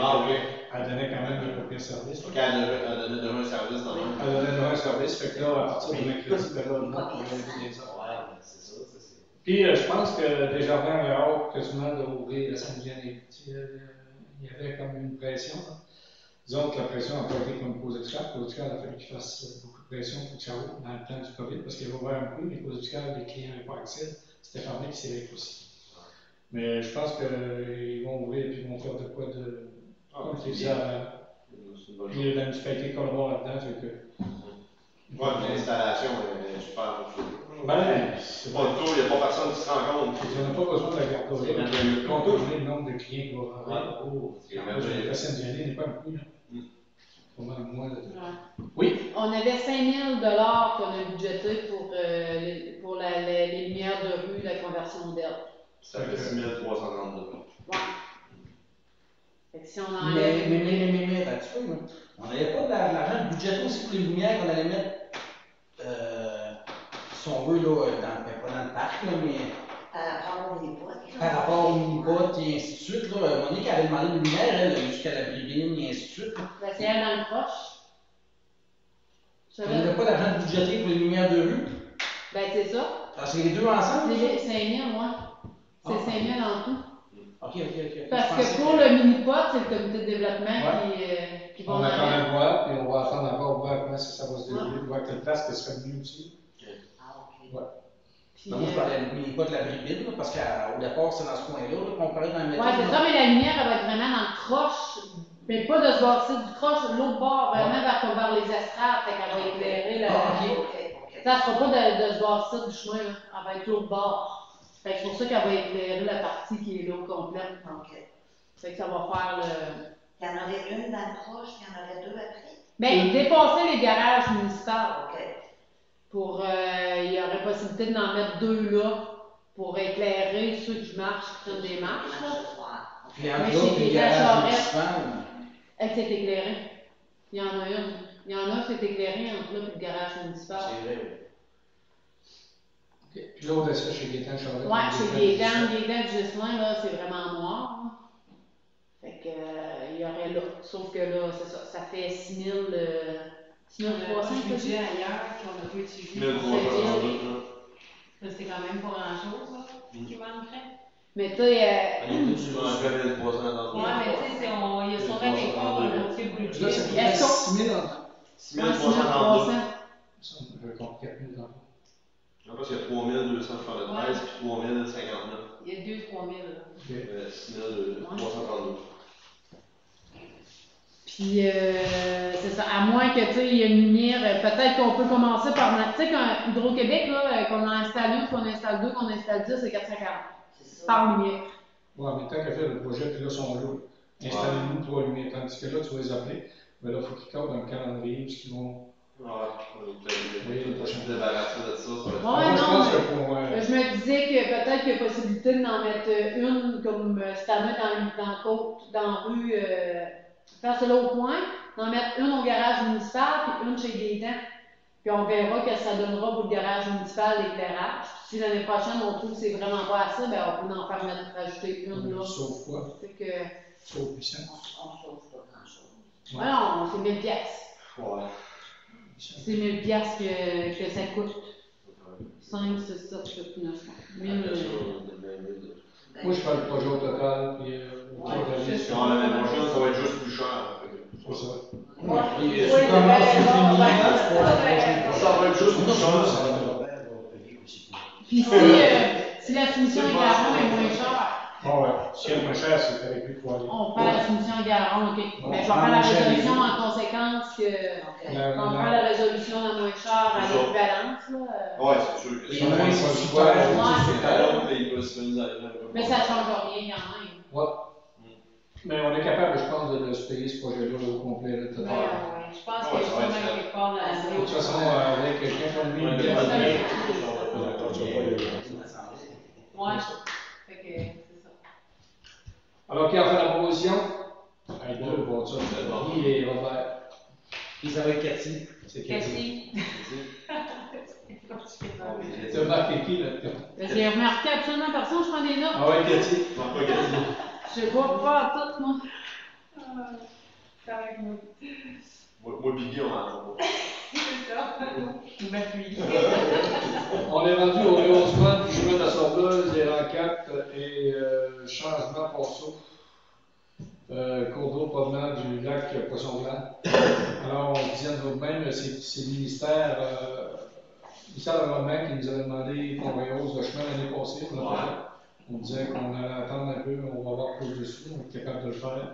qu'elle donnait quand même un peu de service. Donc, elle donnait demain un service dans même. Elle donnait demain un service, fait que là, à partir du mercredi, ben là, on va les heures. Ouais, c'est ça, c'est ça. Puis, je pense que Desjardins avait hâte quasiment d'ouvrir la Saint-Vianney. Il y avait comme une pression. Là. Disons que la pression n'a pas été comme Cause-Excal. Cause-Excal a fallu qu'il fasse beaucoup de pression pour que ça ouvre dans le temps du COVID, parce qu'il avait ouvert un peu, mais Cause-Excal, les clients n'avaient pas accès. C'était fermé, puis c'est vrai aussi. Mais je pense qu'ils vont ouvrir et ils vont faire de quoi de. Comme je disais avant. Puis la municipalité collabore là-dedans, fait que. Ouais, l'installation est super. Ben, c'est pas le tour, il n'y a pas personne qui se rend compte. On n'a pas besoin de la garder. On peut donner le nombre de clients qui vont rentrer. La Saint-Vianney n'est pas un coup, là. Oui. On avait 5 000 $ qu'on a budgété pour les lumières de rue, la conversion d'air. Ça fait 6 332. Ouais. Fait que si on enlève. Mais, là-dessus, on n'avait pas de l'argent budgété aussi pour les lumières qu'on allait mettre, si on veut, là, pas dans le parc, là, mais. Par rapport au mini-pot et ainsi de suite, là, Monique avait demandé des lumières, elle, jusqu'à la bribine et ainsi de suite. Ben, c'est elle dans le proche. On n'avait pas d'argent budgété pour les lumières de rue. Ben, c'est ça. Alors, c'est les deux ensemble? C'est 5 000, moi. C'est 5 000 en tout. OK. Parce que pour le mini-pot, c'est le comité de développement qui va on attend de voir, puis on va attendre encore voir comment ça va se dérouler, voir quelle place que ce serait mieux aussi. Ouais. Moi, je parlais pas de la bribine, parce qu'au départ, c'est dans ce coin-là, qu'on parlait dans le métro. Oui, c'est ça, mais la lumière, elle va être vraiment dans le croche, mais pas de ce bord-ci, du croche, l'autre bord, vraiment vers les estrades, fait qu'elle va éclairer le. Ça ne sera pas de ce bord-ci du chemin, là. Elle va être l'autre bord. Fait que c'est pour ça qu'elle va éclairer la partie qui est là complète. Fait que ça va faire le. Il y en aurait une dans le croche, il y en aurait deux après. Mais dépasser les garages municipaux. Pour, il y aurait possibilité d'en mettre 2 là pour éclairer ceux qui marchent, qui prennent des marches. Puis en d'autres, les garages municipaux. Elle s'est éclairée. Il y en a une. Il y en a, c'est éclairé entre là et le garage municipal. C'est vrai, oui. Puis l'autre, c'est chez Gaétan Charlotte. Oui, chez Gaétan Gislain, là, c'est vraiment noir. Là. Fait que, il y aurait là. Sauf que là, c'est ça, ça fait 6 000. 300 budget ailleurs qu'on a pu utiliser. 1300. C'est quand même pas grand-chose, là, qui manquerait. Mais tu sais. Tu vas faire 1300 dans ouais, mais tu sais, il y a sûrement des fonds dans le budget. Là, ça coûterait 6 000 en 6332. Ça, je compte 4000 dans En plus, il y a 3273 puis 3059. Il y a 2-3 000. 6332. Puis, c'est ça. À moins que, tu sais, il y ait une lumière, peut-être qu'on peut commencer par, tu sais, quand Hydro-Québec, là, qu'on en installe une, qu'on installe deux, qu'on installe 10, c'est 440 C'est ça. par lumière. Ouais, mais tant qu'à faire le projet, puis là, sont là. Installez-nous 3 lumières. Tandis que là, tu vas les appeler. Mais là, il faut qu'ils cadrent dans le calendrier, parce qu'ils vont. Ouais, peut-être une prochaine débarrasser de ça. Ouais, Moi, je non, pense mais- que pour. Je me disais que peut-être qu'il y a possibilité d'en mettre une comme cette année dans la côte, dans la rue, faire cela au coin, d'en mettre une au garage municipal puis une chez Gaétan. Puis on verra que ça donnera pour le garage municipal l'éclairage. Si l'année prochaine on trouve que c'est vraiment pas assez, ben on peut en faire rajouter une là. Sauf quoi? Fait que, Sauf puissance. On sauve pas grand-chose. ouais, non, c'est 1000 piastres. Ouais. C'est 1000 piastres que ça coûte. 5, c'est ça, c'est 9. Moi, je fais le projet au total, puis au tour de la liste. Quand l'année prochaine, ça va être juste plus cher. C'est ça. Ouais, puis Oui, tu commences c'est sur bon, féminin, ben, tu pourras approcher. Ça va être juste plus cher. Puis si la soumission est Garon est moins chère, Bon, ouais. Si elle est moins cher, c'est avec lui qu'il faut aller. on prend la soumission Garon, ok. Bon, Mais je vais faire la résolution en conséquence que. On prend la résolution la moins chère à l'équivalence, là. Ouais, c'est sûr que Et ça. moins, c'est super. Mais ça change rien quand même. Ouais. Mais on est capable, je pense, de se payer ce projet-là au complet. Là, Ben, total. ouais, je pense qu'il y a sûrement quelque part dans la De toute façon, avec quelqu'un comme lui, il est Ouais, fait que c'est ça. Alors, qui a fait la proposition? Hey, deux, bon, ça, c'est Guy et Robert. Puis ça va être Cathy. C'est Cathy. Cathy. Tu as marqué qui là-dedans? J'ai remarqué absolument personne, je prends des notes. Ah ouais, Cathy. Non, pas Cathy. Je sais pas tout, moi. C'est avec moi. Moi, Biggie, on en a. C'est ça. Je m'appuie. On est rendu au rehaussement du chemin d'assemblage des renquêtes et changement ponceau. Cours d'eau provenant du lac Poisson-Blanc. Alors, on disait de nous-mêmes, c'est le ministère de l'Environnement qui nous avait demandé qu'on rehausse le chemin l'année passée. On l'a fait. On disait qu'on allait attendre un peu, on va voir plus dessus, on est capable de le faire.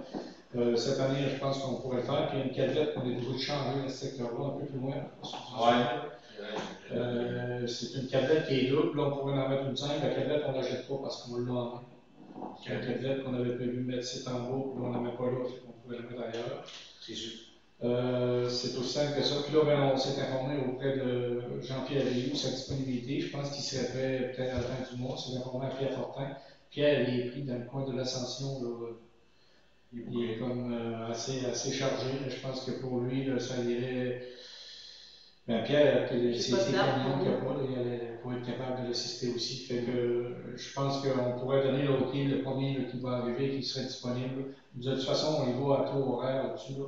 Cette année, je pense qu'on pourrait le faire. Puis il y a une cadette qu'on est obligé de changer dans ce secteur-là, un peu plus loin. C'est une cadette qui est double, là on pourrait en mettre une simple. La cadette, on ne la jette pas parce qu'on l'a en main. C'est une cadette qu'on avait prévu mettre 7 en bas, puis on n'en met pas là, on pourrait la mettre ailleurs. C'est sûr. C'est aussi simple que ça. Puis là, ben, on s'est informé auprès de Jean-Pierre Rioux, sa disponibilité. Je pense qu'il serait prêt peut-être à la fin du mois. C'est informé à Pierre Fortin. Pierre, il est pris dans le coin de l'Ascension. Il est comme assez chargé. Je pense que pour lui, là, ça irait. Ben, Pierre, c'est ses camions qu'il n'y a pas. Là, il allait pour être capable de l'assister aussi. Fait que je pense qu'on pourrait donner l'OK, le premier là, qui va arriver, qui serait disponible. De toute façon, on y va à taux horaire là-dessus. Là.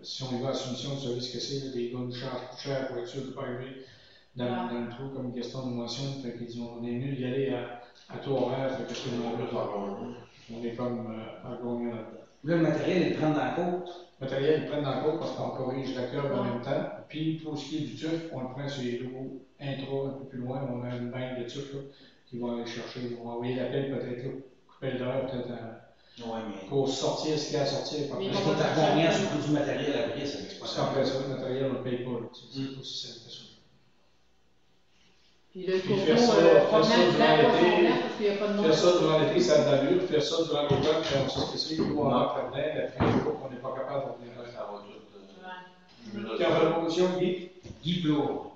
Si on y va à soumission, vous savez ce que c'est. Les gars nous chargent plus cher pour être sûr de ne pas arriver dans le trou comme une question de motion. Fait qu'ils disent on est mieux d'y aller à taux horaire. Fait que ce on est comme à gagner là-dedans. Là, le matériel, ils le prennent dans la côte. Le matériel, ils prennent dans le compte parce qu'on corrige la curve en même temps. Puis pour ce qui est du tuf, on le prend sur les lots intro un peu plus loin. On a une banque de tuf là, qui vont aller chercher. Ils vont envoyer l'appel peut-être là, couper l'heure, peut-être pour sortir ce qu'il y a à sortir. Mais Est-ce qu'on t'a combien sur le coût du matériel après, ça Parce qu'après ça, le matériel, on ne le paye pas. C'est aussi simple que ça. Puis le Puis cours faire ça provenant du lac Poisson-Blanc, parce qu'il n'y a pas de monde. Faire ça durant l'été, ça a de l'allure. Faire ça durant l'automne, puis on sait ce que c'est. Nous, on va faire plein. Après, il faut qu'on n'est pas capable de venir là. Ça va tout. Qui a fait la promotion, Guy? Guy Plot.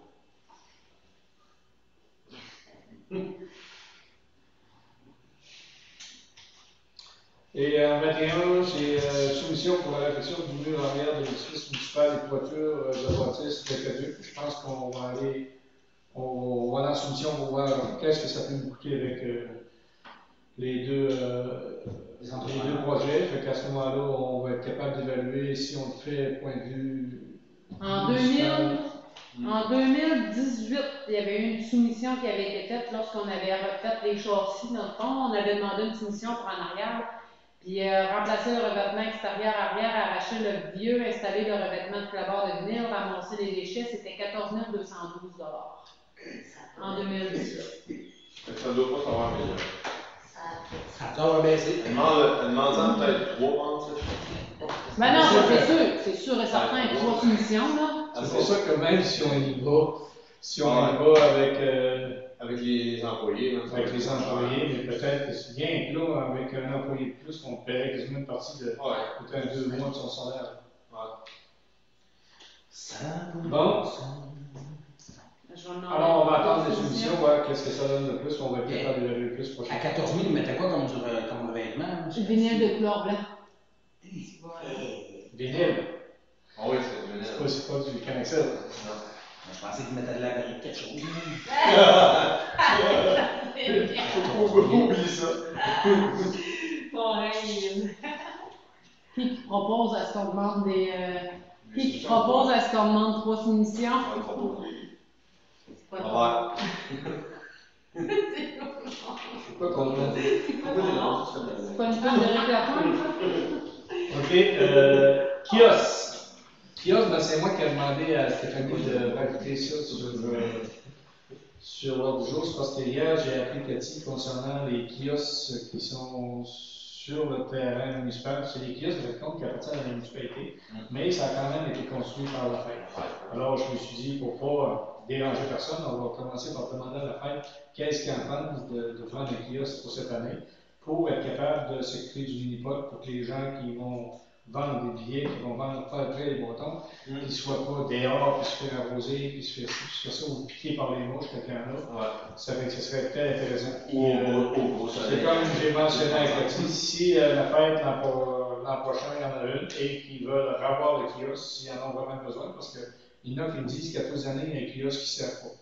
Et en 21, c'est soumission pour la réfection du mur arrière de l'édifice municipal et toiture de bâtisse de Caduc. Je pense qu'on va aller, on va dans la soumission pour voir qu'est-ce que ça peut nous coûter avec les deux projets. Fait qu'à ce moment-là, on va être capable d'évaluer si on le fait point de vue. En 2018, il y avait eu une soumission qui avait été faite lorsqu'on avait refait les châssis dans le fond. On avait demandé une soumission pour en arrière. Puis remplacer le revêtement extérieur-arrière, arracher le vieux, installer le revêtement de clapeur de vinyle, ramasser les déchets, c'était 14 212 en 2017. Ça ne doit pas savoir mieux. Ça doit baisser. Elle demande peut-être 3 ventes, ça. Ben non, c'est sûr et certain, 3 soumissions, là. C'est pour ça que même si on y va Avec les employés. Là, avec les employés, mais peut-être que bien que là, avec un employé de plus, on paierait quasiment une partie de peut-être 2 mois de son salaire. Bon. Alors, on va attendre les soumissions, voir qu'est-ce que ça donne de plus, on va être capable d'évaluer plus À prochainement. 14 000, ils mettaient quoi comme revêtement? Vinyle de couleur blanc. Vinyle. Ah oui, c'est C'est pas du Canexel. Je pensais qu'ils mettaient de la barrique quelque chose. Oublie ça. Bon, hey, Qui propose à ce qu'on demande qui propose à ce qu'on demande 3 soumissions? c'est pas Ah C'est Pourquoi qu'on demande? C'est pas une femme de réclamation, ça? OK. Kiosque. Kiosque, ben, c'est moi qui ai demandé à Stéphanie de rajouter ça sur l'ordre du jour. C'est parce que hier, j'ai appris Cathy concernant les kiosques qui sont sur le terrain municipal. C'est des kiosques de compte qui appartiennent à la municipalité, mais ça a quand même été construit par la fête. Alors, je me suis dit, pour ne pas déranger personne, on va commencer par demander à la fête qu'est-ce qu'ils en pensent de prendre un kiosque pour cette année, pour être capable de s'occuper du mini-pot pour que les gens qui vont vendre des billets, qui vont vendre faire près les bâtons, qu'ils ne soient pas dehors, puis se faire arroser, puis se faire ci, puis se faire ça, ou piquer par les mouches, quelqu'un-là. Ça fait que ce serait peut-être intéressant. C'est comme j'ai mentionné avec Cathy, si la fête l'an prochain, il y en a une, et qu'ils veulent revoir le kiosque s'ils en ont vraiment besoin, parce qu'il y en a qui me disent qu'à tous les années, il y a un kiosque qui ne sert pas.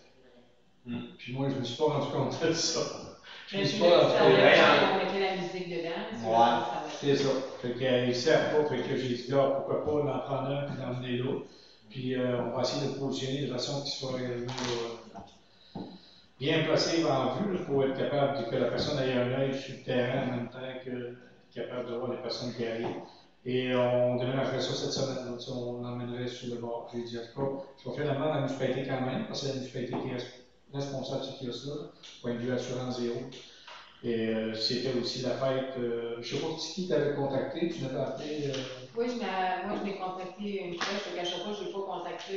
Puis moi, je ne me suis pas rendu compte de ça. Je me suis pas rendu compte. on mettait la musique dedans. C'est ça. Fait qu'ils ne servent pas. Fait que j'ai dit, pourquoi pas en prendre un puis d'emmener l'autre. Puis on va essayer de le positionner de façon qu'il soit bien placé en vue pour être capable que la personne ait un œil sur le terrain en même temps que capable de voir les personnes qui arrivent. Et on déménagerait ça cette semaine. Donc, on l'emmènerait sur le bord. J'ai dit, en tout cas, je vais faire la demande à la municipalité quand même, parce que c'est la municipalité qui est responsable de ce kiosque-là, point de vue assurance zéro. Et c'était aussi la fête. Je ne sais pas qui t'avait contacté, tu m'avais appelé. Oui, moi je l'ai contacté une fois, je ne cache pas, je n'ai pas contacté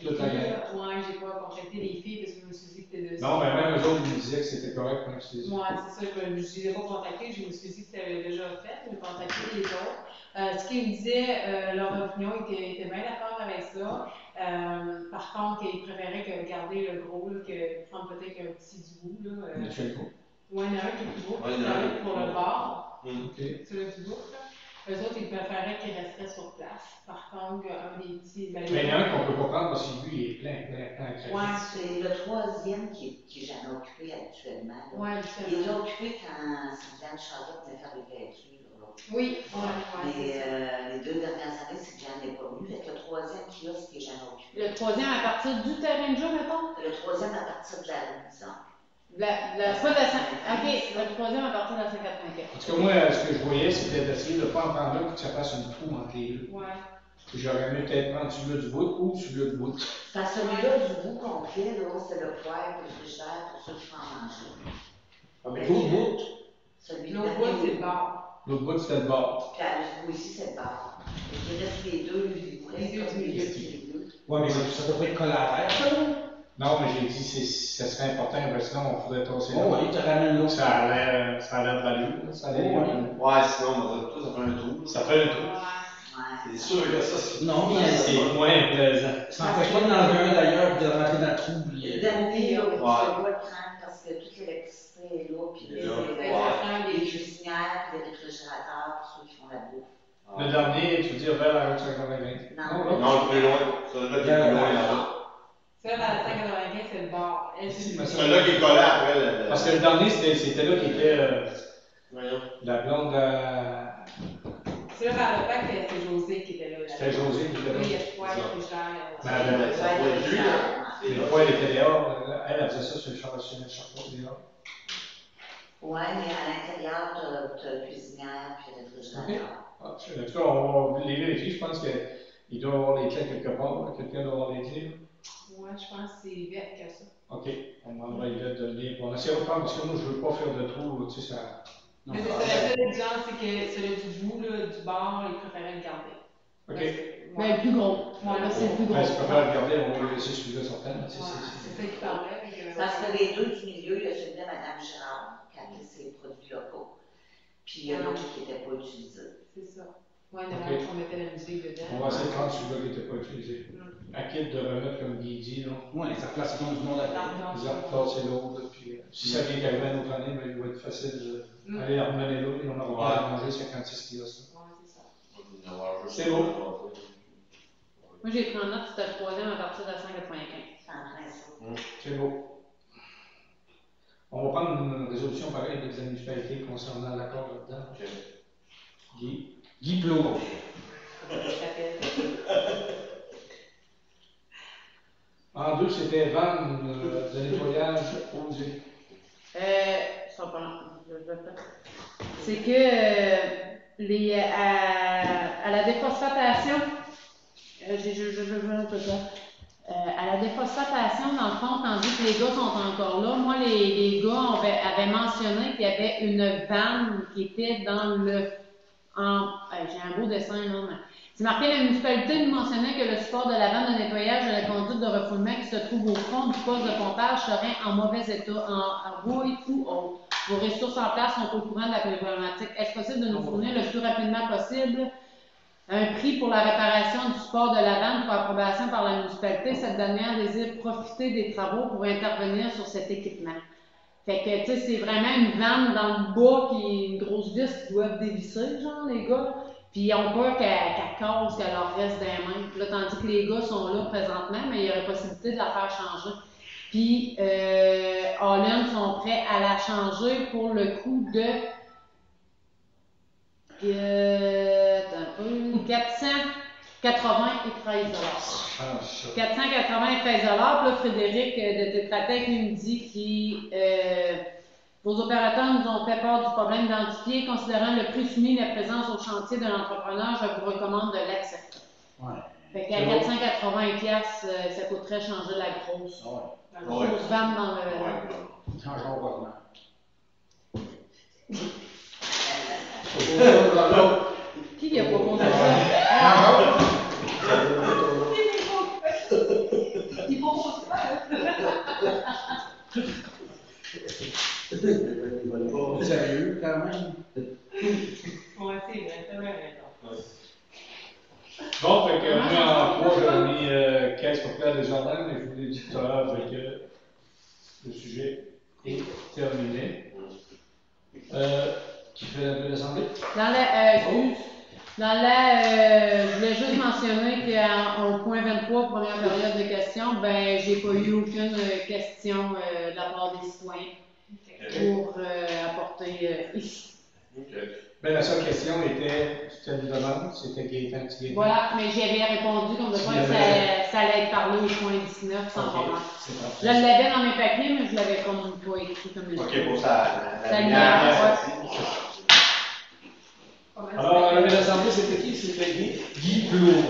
les filles. Moi, je n'ai pas contacté les filles parce que je me suis dit que c'était de Non, mais même eux autres, ils me disaient que c'était correct quand je t'ai dit. Moi, c'est ça, je ne les ai pas contactés, je me suis dit que tu avais déjà fait, j'ai contacté les autres. Ce qu'ils me disaient, leur opinion était bien d'accord avec ça. Par contre, ils préféraient garder le gros, que prendre peut-être un petit du bout. Ouais, il y en a un qui est plus gros, qui s'arrête pour le bord. C'est le plus gros, là. Eux autres, ils préféraient qu'ils resteraient sur place. Par contre, un des petits. Mais il y en a un qu'on ne peut pas prendre parce que lui, il est plein. Ouais, c'est le troisième qui est jamais occupé actuellement. Ouais, il était occupé quand Sylviane Charlotte venait faire les vêtures. Oui, mais les 2 dernières années, Sylviane n'est pas venue. Fait que le troisième kiosque qui est jamais occupé. Le troisième à partir du terrain de jeu, mettons? Le troisième à partir de la rue, disons. Pas de la OK, le troisième à partir de la 195. Parce que moi, ce que je voyais, c'était d'essayer de ne pas en prendre un pour que ça fasse une trou entre les deux. Ouais. J'aurais mieux peut-être prendre celui-là du bout ou celui-là du bout. Parce que celui-là du bout complet, c'est le poêle, le frigidaire, pour ceux qui font en manger. Mais l'autre bout? L'autre bout, c'est le bar. L'autre bout, c'était le bar. Puis à le bout ici, c'est le bar. Il reste les deux, il reste comme les deux. Ouais, mais ça peut pas être collé à la terre, ça, là? Non, mais j'ai dit ça serait important, parce que sinon on faudrait tosser. Oh, oui, tu ramènes l'autre. Ça a l'air de l'allure. Ça a l'air. Ouais, sinon, ça fait un trou. Ça fait un trou. C'est sûr que ça, non, mais c'est moins plaisant. Ça n'empêche pas d'en enlever un d'ailleurs et de rentrer dans le trou. Le dernier, on doit le prendre parce que toute l'électricité est là, puis les cuisinières, puis les réfrigérateurs, pour ceux qui font la bouffe. Le dernier, tu veux dire vers la route 195? Non, le plus loin. Celui-là qui est plus loin là-bas. Ça, dans la 195, c'est le bar. Celui-là qui est collé après. Parce que le dernier, c'était là qui était la blonde. C'est là, dans le pack, c'est José qui était là. C'était José qui était là. Oui, il y a trois Une fois, elle était dehors. Elle faisait ça sur le charpot dehors. Oui, mais à l'intérieur, tu as cuisinière puis réfrigérateur. En tout cas, on va les vérifier. Je pense qu'il doit y avoir les clés quelque part. Quelqu'un doit avoir les clés. Moi, je pense que c'est Yvette qui a ça. OK. On demandera à Yvette de le lire. On essaiera de prendre parce que moi, je ne veux pas faire de trou. Tu sais, ça. Mais c'est ça, la seule exigence, c'est que celui du bout, là, du bar, il préférait le garder. OK. Mais le plus gros. Voilà, c'est le plus gros. Ben, si tu préfères le garder, on va le laisser celui-là sortant. C'est ça qui parlait. Parce que les deux du milieu, il y a celui de Mme Girard, qui avait ses produits locaux. Puis il y a l'autre qui n'était pas utilisé. C'est ça. Oui, on mettait la musique dedans. On va essayer de prendre celui-là qui n'était pas utilisé. À qui de remettre, comme Guy dit, non? Oui, les replaçons du monde à Ils ont replacé l'autre. Puis, si ça vient qu'à une autre année, ben, il va être facile d'aller la remener là et on aura pas à manger 56 kilos. Oui, c'est ça. C'est beau. Moi, j'ai pris en note, c'était le troisième à partir de 5,95. C'est en principe. C'est beau. On va prendre une résolution pareille de la municipalité concernant l'accord là-dedans. Guy Plot. En deux, c'était vendre de nettoyage osé. Ça va pas long. C'est que à la déphosphatation, à la déphosphatation, dans le fond, tandis que les gars sont encore là, moi, les gars avaient mentionné qu'il y avait une vanne qui était dans le. J'ai un beau dessin, là, mais. C'est marqué, la municipalité nous mentionnait que le support de la vanne de nettoyage de la conduite de refoulement qui se trouve au fond du poste de pompage serait en mauvais état, en rouille ou autre. Vos ressources en place sont au courant de la problématique. Est-ce possible de nous fournir le plus rapidement possible un prix pour la réparation du support de la vanne pour approbation par la municipalité? Cette dernière désire profiter des travaux pour intervenir sur cet équipement. Fait que, tu sais, c'est vraiment une vanne dans le bas qui est une grosse vis qui doit être dévissée, genre, les gars. Puis ils ont peur qu'elle casse, qu'elle leur reste des mains. Puis là, tandis que les gars sont là présentement, mais il y aurait possibilité de la faire changer. Puis Holland sont prêts à la changer pour le coût de 493 $. 493 $. Puis là, Frédéric de Tétratec nous dit vos opérateurs nous ont fait part du problème identifié. Considérant le prix soumis la présence au chantier de l'entrepreneur, je vous recommande de l'accepter. Ouais. Fait qu'à 480 $, ça coûterait changer la grosse. La grosse vanne dans le. Changeons pas. Qui a proposé ça? Il propose pas. Sérieux, quand même? Oui, c'est vrai, t'as raison. Bon, fait que moi, en 3, j'avais mis caisse populaire des jardins, mais je vous l'ai dit tout à l'heure, fait que le sujet est terminé. Qui fait la de l'Assemblée? Je voulais juste mentionner qu'au point 23, première période de questions, ben, j'ai pas eu aucune question de la part des citoyens pour apporter ici. Ben, la seule question c'était une demande, c'était Gaétan Tigétan. Voilà, mais j'avais répondu comme de quoi ça allait être parlé au point 19 sans problème. Je l'avais dans mes papiers, mais je l'avais comme pas écrit comme une. OK, pour ça, la lumière. Alors, la de l'Assemblée, c'était qui? C'était Guy Plot.